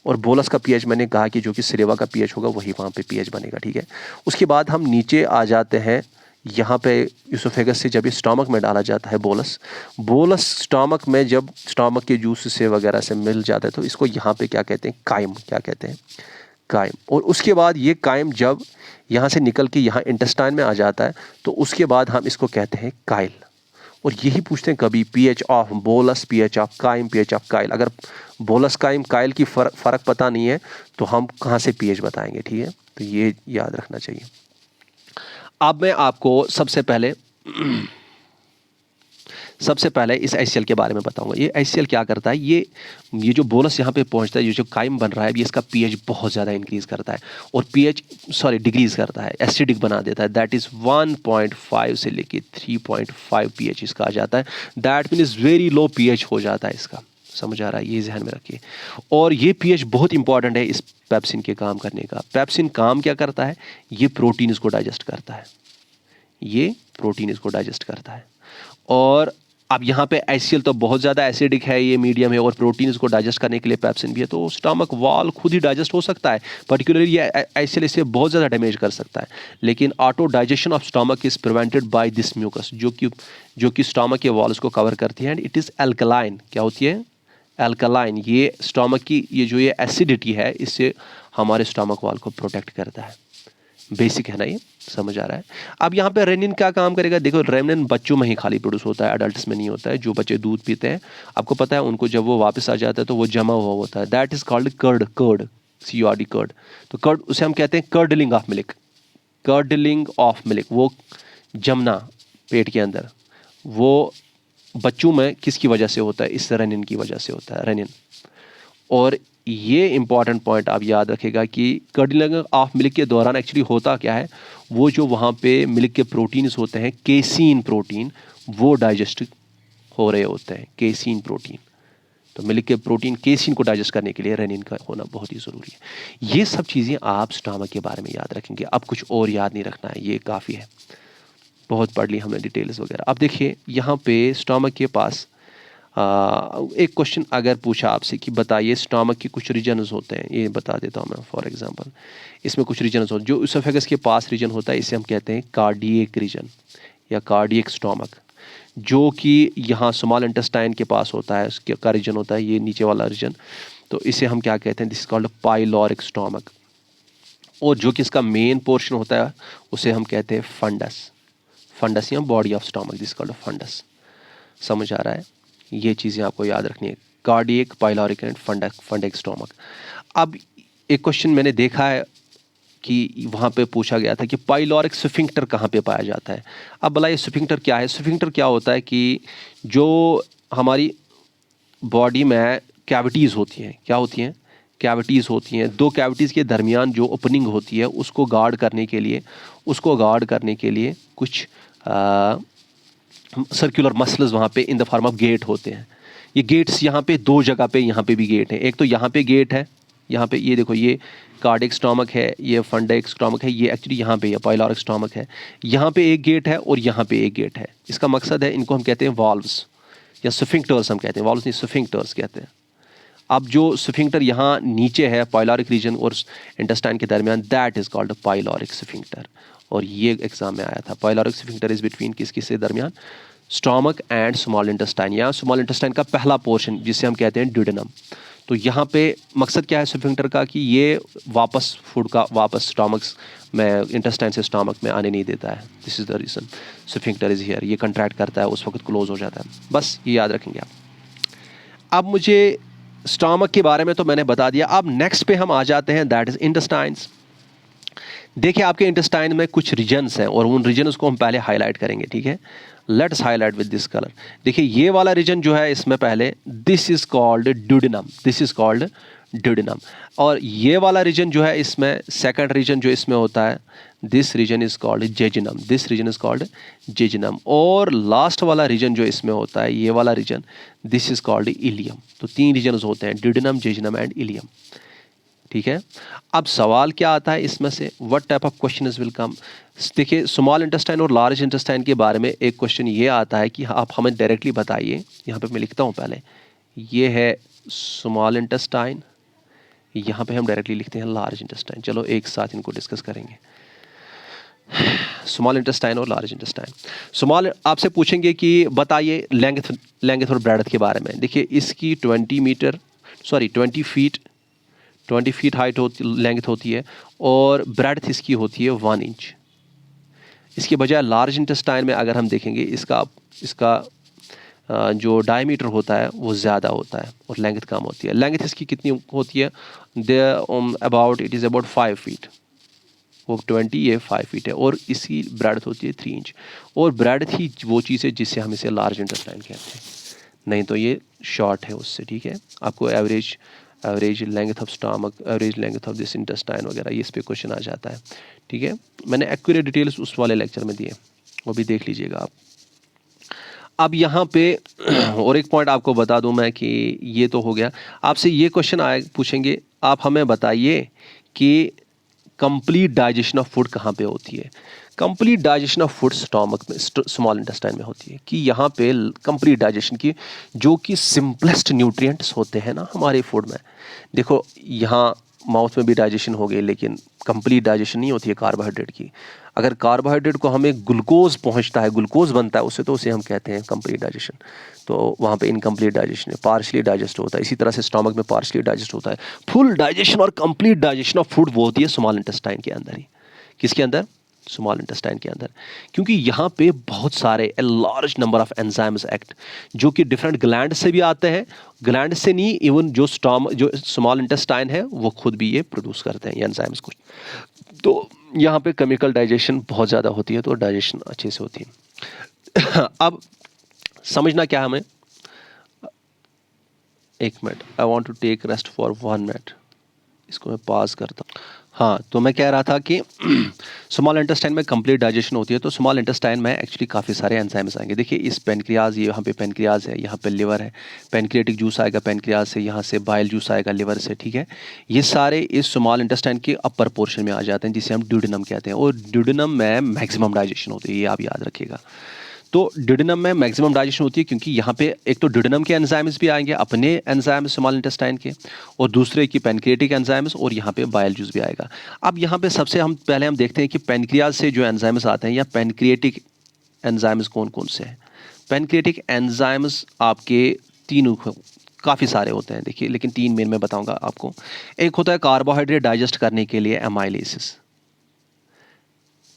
और बोलस का पीएच मैंने कहा कि जो कि सिलेवा का पीएच होगा वही वहाँ पे पीएच बनेगा, ठीक है। उसके बाद हम नीचे आ जाते हैं, यहाँ पे यूसोफेगस से जब ये स्टमक में डाला जाता है बोलस स्टमक में जब स्टमक के जूस से वगैरह से मिल जाता है, तो इसको यहाँ पे क्या कहते हैं, काइम। क्या कहते हैं, काइम। और उसके बाद ये काइम जब यहाँ से निकल के यहाँ इंटेस्टाइन में आ जाता है, तो उसके बाद हम इसको कहते हैं काइल। और यही पूछते हैं कभी, pH of bolus, pH of chyme, pH of chyle. अगर बोलस काइम काइल की फ़र्क पता नहीं है तो हम कहाँ से पीएच बताएंगे, ठीक है। तो ये याद रखना चाहिए। अब मैं आपको सबसे पहले इस HCl के बारे में बताऊंगा। ये HCl क्या करता है, ये जो बोलस यहाँ पे पहुँचता है, ये जो काइम बन रहा है, ये इसका pH बहुत ज़्यादा इंक्रीज करता है, और डिक्रीज करता है, एसिडिक बना देता है। दैट इज़ 1.5 से लेके 3.5 pH इसका आ जाता है। That means very low pH हो जाता है इसका, समझ आ रहा है, ये ध्यान में रखिए। और ये pH बहुत इंपॉर्टेंट है इस पेप्सिन के काम करने का। पेप्सिन काम क्या करता है, ये प्रोटीन इसको डाइजेस्ट करता है, ये प्रोटीन इसको डाइजेस्ट करता है। और अब यहाँ पे HCl तो बहुत ज़्यादा एसिडिक है, ये मीडियम है, और प्रोटीन इसको डाइजेस्ट करने के लिए पेप्सिन भी है, तो स्टमक वॉल खुद ही डाइजेस्ट हो सकता है। पर्टिकुलरली ये HCl इसे बहुत ज़्यादा डैमेज कर सकता है। लेकिन auto digestion of stomach is prevented by this mucus, जो कि स्टमक के वॉल्स को कवर करती है, एंड इट इज़ एल्कलाइन। क्या होती है, एल्कलाइन। ये स्टमक की ये जो एसिडिटी है, इससे हमारे स्टमक वॉल को प्रोटेक्ट करता है। बेसिक है ना, ये समझ आ रहा है। अब यहाँ पे रेनिन क्या काम करेगा, देखो रेनिन बच्चों में ही खाली प्रोड्यूस होता है, अडल्ट्स में नहीं होता है। जो बच्चे दूध पीते हैं, आपको पता है, उनको जब वो वापस आ जाता है तो वो जमा हुआ होता है, that is called curd, curd, CURD, curd. तो कर्ड, उसे हम कहते हैं curdling of milk, curdling of milk, वो जमना पेट के अंदर, वो बच्चों में किसकी वजह से होता है, इस रेनिन की वजह से होता है, रेनिन। और ये इंपॉर्टेंट पॉइंट आप याद रखेगा कि कर्डलिंग ऑफ मिल्क के दौरान एक्चुअली होता क्या है, वो जो वहाँ पे मिल्क के प्रोटीन्स होते हैं, केसीन प्रोटीन, वो डाइजेस्ट हो रहे होते हैं, केसीन प्रोटीन। तो मिल्क के प्रोटीन केसीन को डाइजेस्ट करने के लिए रेनिन का होना बहुत ही ज़रूरी है। ये सब चीज़ें आप स्टमक के बारे में याद रखेंगे, अब कुछ और याद नहीं रखना है, ये काफ़ी है, बहुत पढ़ ली हमने डिटेल्स वगैरह। अब देखिए यहाँ पे स्टमक के पास एक क्वेश्चन अगर पूछा आपसे कि बताइए स्टमक के कुछ रीजन्स होते हैं, ये बता देता हूँ मैं फॉर एग्जांपल। इसमें कुछ रीजन्स होते हैं, जो इसोफेगस के पास रीजन होता है इसे हम कहते हैं कार्डियक रीजन या कार्डियक स्टमक, जो कि यहाँ स्मॉल इंटेस्टाइन के पास होता है, उसके का रीजन होता है ये नीचे वाला रीजन, तो इसे हम क्या कहते हैं, this is called pyloric stomach. और जो कि इसका मेन पोर्शन होता है उसे हम कहते हैं फंडस, फंडस या body of stomach, this called fundus. समझ आ रहा है, ये चीज़ें आपको याद रखनी है, cardiac, pyloric and fundic stomach. अब एक क्वेश्चन मैंने देखा है कि वहाँ पे पूछा गया था कि पाइलोरिक स्फिंक्टर कहाँ पे पाया जाता है। अब भला ये स्फिंक्टर क्या है, स्फिंक्टर क्या होता है कि जो हमारी बॉडी में कैविटीज़ होती हैं, क्या होती हैं, कैविटीज़ होती हैं, दो कैविटीज़ के दरमियान जो ओपनिंग होती है उसको गार्ड करने के लिए, कुछ सर्कुलर मसल्स वहाँ पे in the form of gate होते हैं। ये गेट्स यहाँ पे दो जगह पे, यहाँ पे भी गेट है, एक तो यहाँ पे गेट है, यहाँ पे ये देखो, ये कार्डियक स्टमक है, ये फंडिक स्टमक है, ये एक्चुअली यहाँ पे ये पाइलोरिक स्टमक है, यहाँ पे एक गेट है और यहाँ पे एक गेट है। इसका मकसद है, इनको हम कहते हैं वाल्व्स या स्फिंक्टर्स हम कहते हैं, वाल्व्स नहीं स्फिंक्टर्स कहते हैं। अब जो स्फिंक्टर यहाँ नीचे है पाइलोरिक रीजन और इंटेस्टाइन के दरमियान, that is called pyloric sphincter. और ये एग्जाम में आया था, पाइलोरिक स्फिंक्टर इज बिटवीन किस किस के दरमियान, स्टमक एंड स्मॉल इंटेस्टाइन, या स्मॉल इंटेस्टाइन का पहला पोर्शन जिसे हम कहते हैं ड्यूडेनम। तो यहाँ पे मकसद क्या है स्फिंक्टर का, कि ये वापस फूड का वापस स्टमक में, इंटेस्टाइन से स्टमक में आने नहीं देता है, this is the reason sphincter is here. ये कंट्रैक्ट करता है, उस वक्त क्लोज हो जाता है, बस ये याद रखेंगे आप। अब मुझे स्टमक के बारे में तो मैंने बता दिया, अब नेक्स्ट पे हम आ जाते हैं, दैट इज इंटेस्टाइन्स। देखिए आपके इंटेस्टाइन में कुछ रीजन्स हैं और उन रीजन्स को हम पहले हाईलाइट करेंगे, ठीक है। Let's highlight with this colour. देखिए ये वाला रीजन जो है इसमें पहले, this is called duodenum, this is called duodenum. और ये वाला रीजन जो है इसमें, सेकंड रीजन जो इसमें होता है, this region is called jejunum, this region is called jejunum. और लास्ट वाला रीजन जो इसमें होता है, ये वाला region, this is called ileum. तो तीन रीजन होते हैं, ड्यूडेनम, जेजिनम एंड इलियम, ठीक है। अब सवाल क्या आता है इसमें से, what type of questions will come. देखिए स्मॉल इंटेस्टाइन और लार्ज इंटेस्टाइन के बारे में एक क्वेश्चन ये आता है कि आप हमें डायरेक्टली बताइए, यहाँ पे मैं लिखता हूँ पहले, ये है स्मॉल इंटेस्टाइन, यहाँ पे हम डायरेक्टली लिखते हैं लार्ज इंटेस्टाइन। चलो एक साथ इनको डिस्कस करेंगे, स्मॉल इंटेस्टाइन और लार्ज इंटेस्टाइन। स्मॉल आपसे पूछेंगे कि बताइए लेंथ और ब्रेडथ के बारे में। देखिए इसकी 20 फीट हाइट होती, लेंथ होती है, और ब्रेडथ इसकी होती है 1 इंच। इसके बजाय लार्ज इंटेस्टाइन में अगर हम देखेंगे, इसका जो डायमीटर होता है वो ज़्यादा होता है और लेंथ कम होती है। लेंथ इसकी कितनी होती है, इट इज़ अबाउट 5 फीट, वो 20, ये 5 फीट है, और इसकी ब्रेडथ होती है 3 इंच। और ब्रेडथ ही वो चीज़ है जिससे हम इसे लार्ज इंटेस्टाइन कहते हैं, नहीं तो ये शॉर्ट है उससे, ठीक है। आपको average length of stomach, average length of this intestine वगैरह, ये इस पे क्वेश्चन आ जाता है, ठीक है। मैंने एक्यूरेट डिटेल्स उस वाले लेक्चर में दिए, वो भी देख लीजिएगा आप। अब यहाँ पे और एक पॉइंट आपको बता दूं मैं कि ये तो हो गया, आपसे ये क्वेश्चन आए पूछेंगे, आप हमें बताइए कि कंप्लीट डाइजेशन ऑफ फूड कहाँ पे होती है। Complete digestion of food stomach में, स्मॉल इंटेस्टाइन में होती है, कि यहाँ पे कंप्लीट डाइजेशन की, जो कि सिंपलेस्ट न्यूट्रिएंट्स होते हैं ना हमारे फूड में। देखो यहाँ माउथ में भी डाइजेशन हो गई, लेकिन कंप्लीट डाइजेशन नहीं होती है कार्बोहाइड्रेट की। अगर कार्बोहाइड्रेट को हमें ग्लूकोज पहुंचता है, ग्लूकोज बनता है उससे, तो उसे हम कहते हैं कंप्लीट डाइजेशन। तो वहाँ पे इनकम्प्लीट डाइजेशन है, पार्शली डाइजेस्ट होता है। इसी तरह से स्टमक में पार्शली डाइजेस्ट होता है। फुल डाइजेशन और कंप्लीट डाइजेशन ऑफ फूड वो होती है स्मॉल इंटेस्टाइन के अंदर ही, किसके अंदर? स्मॉल इंटेस्टाइन के अंदर, क्योंकि यहाँ पे बहुत सारे large number of enzymes act जो कि डिफरेंट ग्लैंड से भी आते हैं, ग्लैंड से नहीं, इवन जो स्मॉल इंटेस्टाइन है वो खुद भी ये प्रोड्यूस करते हैं ये एंजाइम्स को। तो यहाँ पे केमिकल डाइजेशन बहुत ज़्यादा होती है, तो डाइजेशन अच्छे से होती है। अब समझना क्या हमें, एक minute, I want to take rest for 1 minute, इसको मैं पॉज करता हूँ। हाँ, तो मैं कह रहा था कि स्मॉल इंटेस्टाइन में कंप्लीट डाइजेशन होती है, तो स्मॉल इंटेस्टाइन में एक्चुअली काफ़ी सारे एंजाइम्स आएंगे। देखिए इस पेनक्रियाज, ये यहाँ पे पेनक्रियाज है, यहाँ पे लिवर है, पेनक्रियाटिक जूस आएगा पेनक्रियाज से, यहाँ से बाइल जूस आएगा लिवर से, ठीक है। ये सारे इस स्मॉल इंटेस्टाइन के अपर पोर्शन में आ जाते हैं, जिसे हम ड्यूडेनम कहते हैं, और ड्यूडेनम में मैक्सिमम डाइजेशन होती है, ये आप याद रखिएगा। तो ड्यूडेनम में मैक्सिमम डाइजेशन होती है, क्योंकि यहाँ पे एक तो ड्यूडेनम के एंजाइम्स भी आएंगे, अपने एंजाइम्स स्मॉल इंटेस्टाइन के, और दूसरे की पेनक्रियाटिक एंजाइम्स, और यहाँ पे बाइल जूस भी आएगा। अब यहाँ पे सबसे पहले हम देखते हैं कि पेनक्रियाज से जो एंजाइम्स आते हैं, या पेनक्रियाटिक एंजाइम्स कौन कौन से हैं। पेनक्रियाटिक एंजाइम्स आपके तीनों काफ़ी सारे होते हैं, देखिए, लेकिन 3 मेन मैं बताऊँगा आपको। एक होता है कार्बोहाइड्रेट डाइजेस्ट करने के लिए एमाइलेसिस,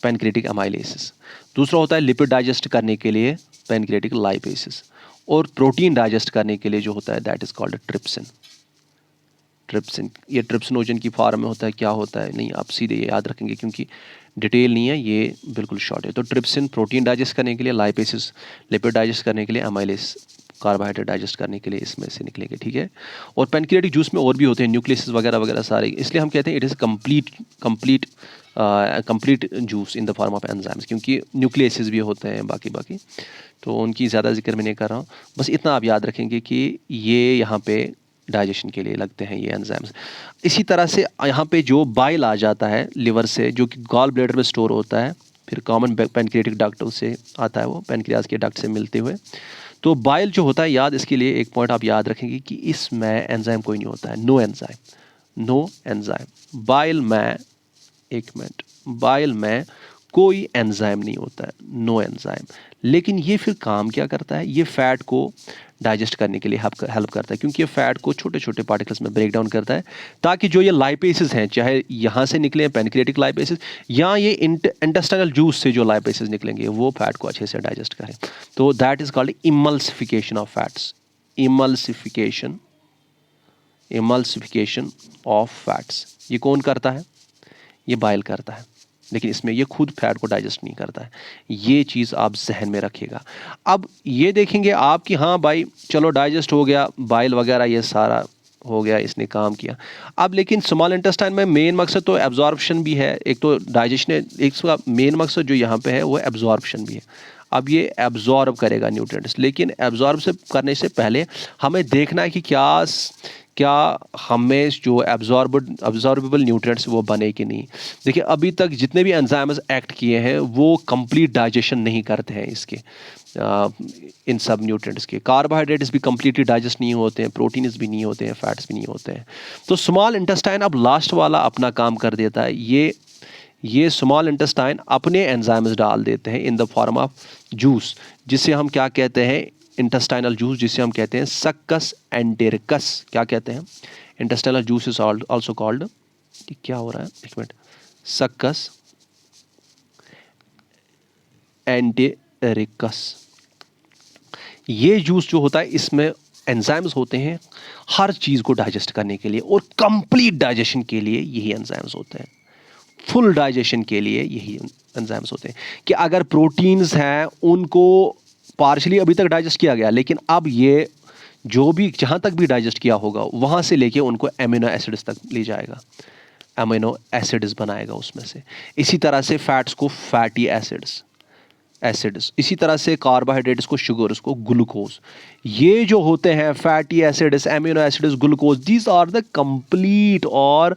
पेनक्रियाटिक एमाइलेसिस। दूसरा होता है लिपिड डाइजेस्ट करने के लिए पेनक्रियाटिक लाइपेसिस, और प्रोटीन डाइजेस्ट करने के लिए जो होता है that is called trypsin. Trypsin, ये ट्रिप्सिनोजन की फॉर्म में होता है, क्या होता है नहीं, आप सीधे ये याद रखेंगे क्योंकि डिटेल नहीं है, ये बिल्कुल शॉर्ट है। तो ट्रिप्सिन प्रोटीन डाइजेस्ट करने के लिए, लाइपेसिस लिपिड डाइजेस्ट करने के लिए, एमाइलेस कार्बोहाइड्रेट डाइजेस्ट करने के लिए इसमें से निकलेंगे, ठीक है। और पेनक्रियाटिक जूस में और भी होते हैं, न्यूक्लियस वगैरह वगैरह सारे, इसलिए हम कहते हैं it is complete juice in the form of enzymes, क्योंकि न्यूक्लियसेस भी होते हैं बाकी, तो उनकी ज़्यादा जिक्र मैं नहीं कर रहा हूँ। बस इतना आप याद रखेंगे कि ये यहाँ पे डाइजेशन के लिए लगते हैं ये एंजाइम्स। इसी तरह से यहाँ पे जो बाइल आ जाता है लिवर से, जो कि गॉल ब्लैडर में स्टोर होता है, फिर कॉमन पेनक्रियाटिक डक्ट से आता है, वो पेनक्रियाज के डक्ट से मिलते हुए। तो बाइल जो होता है, याद इसके लिए एक पॉइंट आप याद रखेंगे कि इसमें एंजाइम कोई नहीं होता है, नो एंजाइम। बाइल में, एक मिनट, बाइल में कोई एंजाइम नहीं होता है, नो एंजाइम। लेकिन ये फिर काम क्या करता है, ये फैट को डाइजेस्ट करने के लिए हेल्प करता है, क्योंकि ये फैट को छोटे छोटे पार्टिकल्स में ब्रेक डाउन करता है, ताकि जो ये लाइपेसिस हैं, चाहे यहाँ से निकले पेनक्रियाटिक लाइपेसिस या ये इंटेस्टाइनल जूस से जो लाइपेसिस निकलेंगे, वो फैट को अच्छे से डाइजेस्ट करें। तो that is called emulsification of fats, emulsification of fats. ये कौन करता है, ये बाइल करता है, लेकिन इसमें ये खुद फैट को डाइजेस्ट नहीं करता है। ये चीज़ आप जहन में रखिएगा। अब ये देखेंगे आप कि हाँ भाई चलो डाइजेस्ट हो गया, बाइल वगैरह ये सारा हो गया, इसने काम किया। अब लेकिन स्मॉल इंटेस्टाइन में मेन मकसद तो एब्जॉर्प्शन भी है, एक तो डाइजेशन है, एक इसका मेन मकसद जो यहाँ पे है वो एब्जॉर्प्शन भी है। अब ये एब्जॉर्ब करेगा न्यूट्रिएंट्स, लेकिन एब्जॉर्ब से करने से पहले हमें देखना है कि क्या हमें जो एब्जॉर्बेबल न्यूट्रिएंट्स वो बने कि नहीं। देखिए अभी तक जितने भी एंजाइम्स एक्ट किए हैं वो कंप्लीट डाइजेशन नहीं करते हैं इसके, इन सब न्यूट्रिएंट्स के। कार्बोहाइड्रेट्स भी कंप्लीटली डाइजेस्ट नहीं होते हैं, प्रोटीन्स भी नहीं होते हैं, फैट्स भी नहीं होते हैं। तो स्मॉल इंटेस्टाइन अब लास्ट वाला अपना काम कर देता है। ये स्मॉल इंटेस्टाइन अपने एंजाइम्स डाल देते हैं इन द फॉर्म ऑफ जूस, जिसे हम क्या कहते हैं, इंटेस्टाइनल जूस, जिसे हम कहते हैं सक्कस एंटेरिकस। क्या कहते हैं, intestinal juice is also called, क्या हो रहा है, एक मिनट, सक्कस एंटेरिकस। ये जूस जो होता है इसमें एंजाइम्स होते हैं हर चीज को डाइजेस्ट करने के लिए, और कंप्लीट डाइजेशन के लिए यही एंजाइम्स होते हैं, फुल डाइजेशन के लिए यही एंजाइम्स होते हैं। कि अगर प्रोटीन्स हैं उनको पार्शली अभी तक डाइजेस्ट किया गया, लेकिन अब ये जो भी जहाँ तक भी डाइजेस्ट किया होगा वहाँ से लेके उनको एमिनो एसिड्स तक ले जाएगा, एमिनो एसिड्स बनाएगा उसमें से। इसी तरह से फैट्स को फैटी एसिड्स, इसी तरह से कार्बोहाइड्रेट्स को शुगर्स को ग्लूकोज। ये जो होते हैं fatty acids, amino acids, glucose, these are the complete और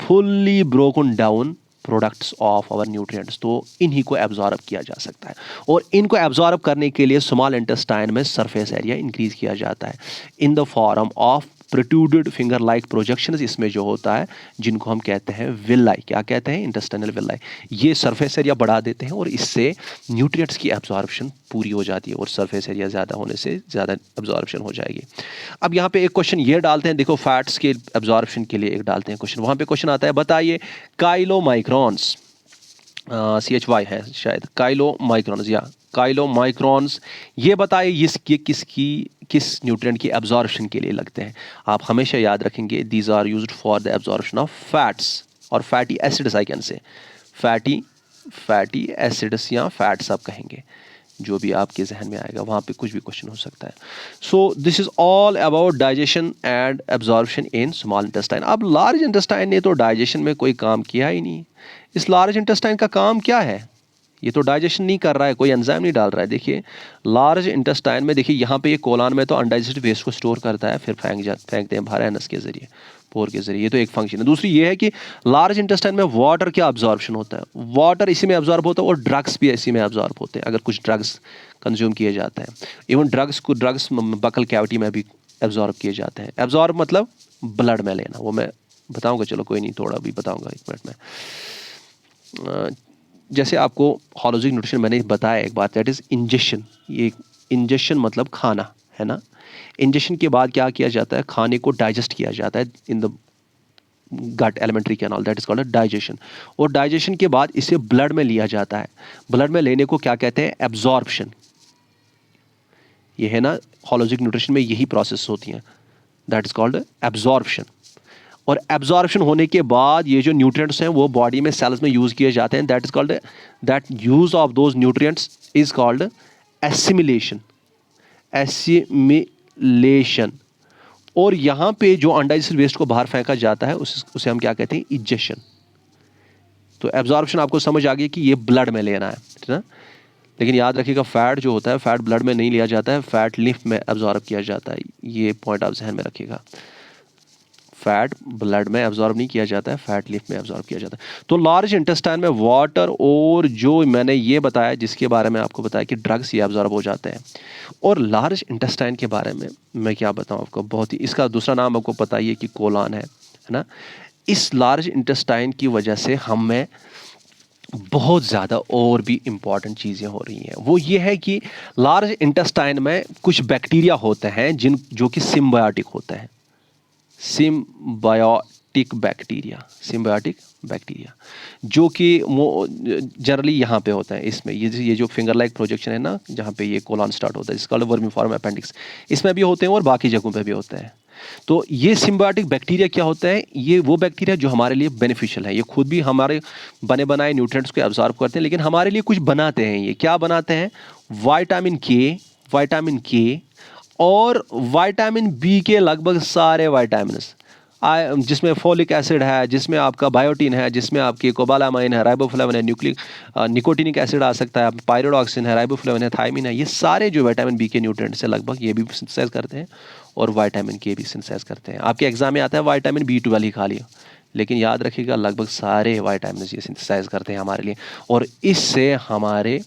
fully broken down products of our nutrients. तो इन्हीं को एब्जॉर्ब किया जा सकता है, और इनको एब्जॉर्ब करने के लिए स्मॉल इंटेस्टाइन में सरफेस एरिया इंक्रीज किया जाता है in the form of protruded finger like projections. इसमें जो होता है जिनको हम कहते हैं विलाई, क्या कहते हैं, इंटेस्टाइनल विलाई। ये सरफेस एरिया बढ़ा देते हैं और इससे न्यूट्रिएंट्स की एब्जॉर्प्शन पूरी हो जाती है, और सरफेस एरिया ज़्यादा होने से ज़्यादा एब्जॉर्प्शन हो जाएगी। अब यहाँ पे एक क्वेश्चन ये डालते हैं, देखो फैट्स के एब्जॉर्प्शन के लिए एक डालते हैं क्वेश्चन। वहाँ पे क्वेश्चन आता है, बताइए काइलोमाइक्रॉन्स CHY है शायद, काइलोमाइक्रॉन्स या काइलोमाइक्रॉन्स। ये बताइए ये किस न्यूट्रिएंट की एब्जॉर्प्शन के लिए लगते हैं। आप हमेशा याद रखेंगे these are used for the absorption of fats और fatty acids, I can say fatty acids या फैट्स आप कहेंगे, जो भी आपके जहन में आएगा, वहाँ पे कुछ भी क्वेश्चन हो सकता है। So this is all about digestion and absorption in small intestine. अब लार्ज इंटेस्टाइन ने तो डाइजेशन में कोई काम किया ही नहीं। इस लार्ज इंटेस्टाइन का काम क्या है? ये तो डाइजेशन नहीं कर रहा है, कोई एंजाइम नहीं डाल रहा है। देखिए लार्ज इंटेस्टाइन में, देखिए यहाँ पे ये कोलान में तो अनडाइजेस्टेड वेस्ट को स्टोर करता है, फिर फेंकते हैं बाहर एनस के जरिए, पोर के जरिए। ये तो एक फंक्शन है। दूसरी ये है कि लार्ज इंटेस्टाइन में वाटर क्या अब्जॉर्प्शन होता है, वाटर इसी में अब्जॉर्ब होता है और ड्रग्स भी इसी में अब्जॉर्ब होते हैं, अगर कुछ ड्रग्स कंज्यूम किए जाते हैं। इवन ड्रग्स बकल कैविटी में भी एब्जॉर्ब किए जाते हैं। एब्जॉर्ब मतलब ब्लड में लेना, वो मैं बताऊंगा, चलो कोई नहीं, थोड़ा भी बताऊंगा 1 मिनट में। जैसे आपको होलोजिक न्यूट्रिशन मैंने बताया एक बात, दैट इज इंजेक्शन। ये इंजेक्शन मतलब खाना है ना। इंजेक्शन के बाद क्या किया जाता है, खाने को डाइजेस्ट किया जाता है in the gut alimentary canal, that is called digestion. और डाइजेशन के बाद इसे ब्लड में लिया जाता है। ब्लड में लेने को क्या कहते हैं, एब्जॉर्प्शन। ये है ना, होलोजिक न्यूट्रिशन में यही प्रोसेस होती है, दैट इज कॉल्ड एब्जॉर्प्शन। और एब्जॉर्प्शन होने के बाद ये जो न्यूट्रिएंट्स हैं वो बॉडी में सेल्स में यूज किए जाते हैं, that is called, that use of those nutrients is called assimilation. Assimilation. और यहाँ पे जो अनडाइजेस्टेड वेस्ट को बाहर फेंका जाता है उसे हम क्या कहते हैं, इजेक्शन। तो एब्जॉर्प्शन आपको समझ आ गई कि ये ब्लड में लेना है ना। लेकिन याद रखिएगा फैट जो होता है, फैट ब्लड में नहीं लिया जाता है, फैट लिम्फ में एब्जॉर्ब किया जाता है। ये पॉइंट आप जहन में रखिएगा, फैट ब्लड में एब्जॉर्ब नहीं किया जाता है, फैट लिम्फ में एब्जॉर्ब किया जाता है। तो लार्ज इंटेस्टाइन में वाटर और जो मैंने ये बताया, जिसके बारे में आपको बताया कि ड्रग्स ये एब्जॉर्ब हो जाते हैं। और लार्ज इंटेस्टाइन के बारे में मैं क्या बताऊं आपको, बहुत ही, इसका दूसरा नाम आपको पता ही है कि कोलान है ना। इस लार्ज इंटेस्टाइन की वजह से हमें बहुत ज़्यादा और भी इम्पॉर्टेंट चीज़ें हो रही हैं। वो ये है कि लार्ज इंटेस्टाइन में कुछ बैक्टीरिया होते हैं जो कि सिम्बायोटिक होते हैं। सिम्बायोटिक बैक्टीरिया जो कि जनरली यहाँ पे होता है, इसमें ये जो फिंगर लाइक प्रोजेक्शन है ना, जहाँ पे ये कोलन स्टार्ट होता है, इसका वर्मीफॉर्म अपेंडिक्स, इसमें भी होते हैं और बाकी जगहों पे भी होते हैं। तो ये सिम्बायोटिक बैक्टीरिया क्या होता है, ये वो बैक्टीरिया जो हमारे लिए बेनिफिशियल है। ये खुद भी हमारे बने बनाए न्यूट्रिएंट्स को एब्जॉर्ब करते हैं, लेकिन हमारे लिए कुछ बनाते हैं। ये क्या बनाते हैं, विटामिन के और विटामिन बी के लगभग सारे विटामिन्स, जिसमें फोलिक एसिड है, जिसमें आपका बायोटीन है, जिसमें आपकी कोबालामाइन है, राइबोफ्लेविन है, निकोटिनिक एसिड आ सकता है, पायरोडॉक्सिन है, राइबोफ्लेविन है, थायमिन है। ये सारे जो विटामिन बी के न्यूट्रिएंट्स हैं लगभग ये भी सिंथेसाइज करते हैं और विटामिन के भी सिंथेसाइज करते हैं। आपके एग्जाम में आता है विटामिन B12 ही खा लिया, लेकिन याद रखिएगा लगभग सारे विटामिन ये सिंथेसाइज करते हैं हमारे लिए, और इससे हमारे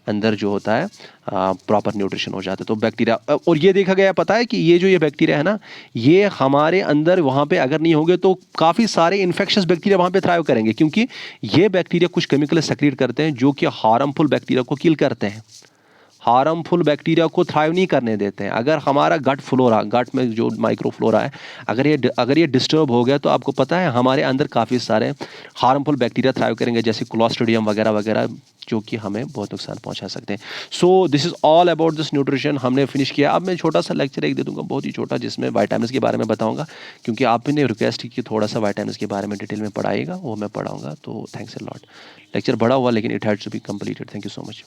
अंदर जो होता है प्रॉपर न्यूट्रिशन हो जाता है। तो बैक्टीरिया, और ये देखा गया, पता है कि ये बैक्टीरिया है ना, ये हमारे अंदर वहाँ पे अगर नहीं होंगे तो काफ़ी सारे इन्फेक्शस बैक्टीरिया वहाँ पे थ्राइव करेंगे, क्योंकि ये बैक्टीरिया कुछ केमिकल सेक्रेट करते हैं जो कि हार्मफुल बैक्टीरिया को किल करते हैं, हार्मफुल बैक्टीरिया को थ्राइव नहीं करने देते हैं। अगर हमारा गट में जो माइक्रो फ्लोरा है, अगर ये डिस्टर्ब हो गया तो आपको पता है हमारे अंदर काफ़ी सारे हार्मफुल बैक्टीरिया थ्राइव करेंगे, जैसे क्लोस्ट्रिडियम वगैरह वगैरह, जो कि हमें बहुत नुकसान पहुंचा सकते हैं। So this is all about this nutrition हमने फिनिश किया। अब मैं छोटा सा लेक्चर एक दे दूंगा, बहुत ही छोटा, जिसमें विटामिन के बारे में बताऊंगा, क्योंकि आपने रिक्वेस्ट की कि थोड़ा सा विटामिन के बारे में डिटेल में पढ़ाइएगा, वो मैं पढ़ाऊंगा। तो थैंक्स अ लॉट। लेक्चर बड़ा हुआ लेकिन it had to be completed. Thank you so much.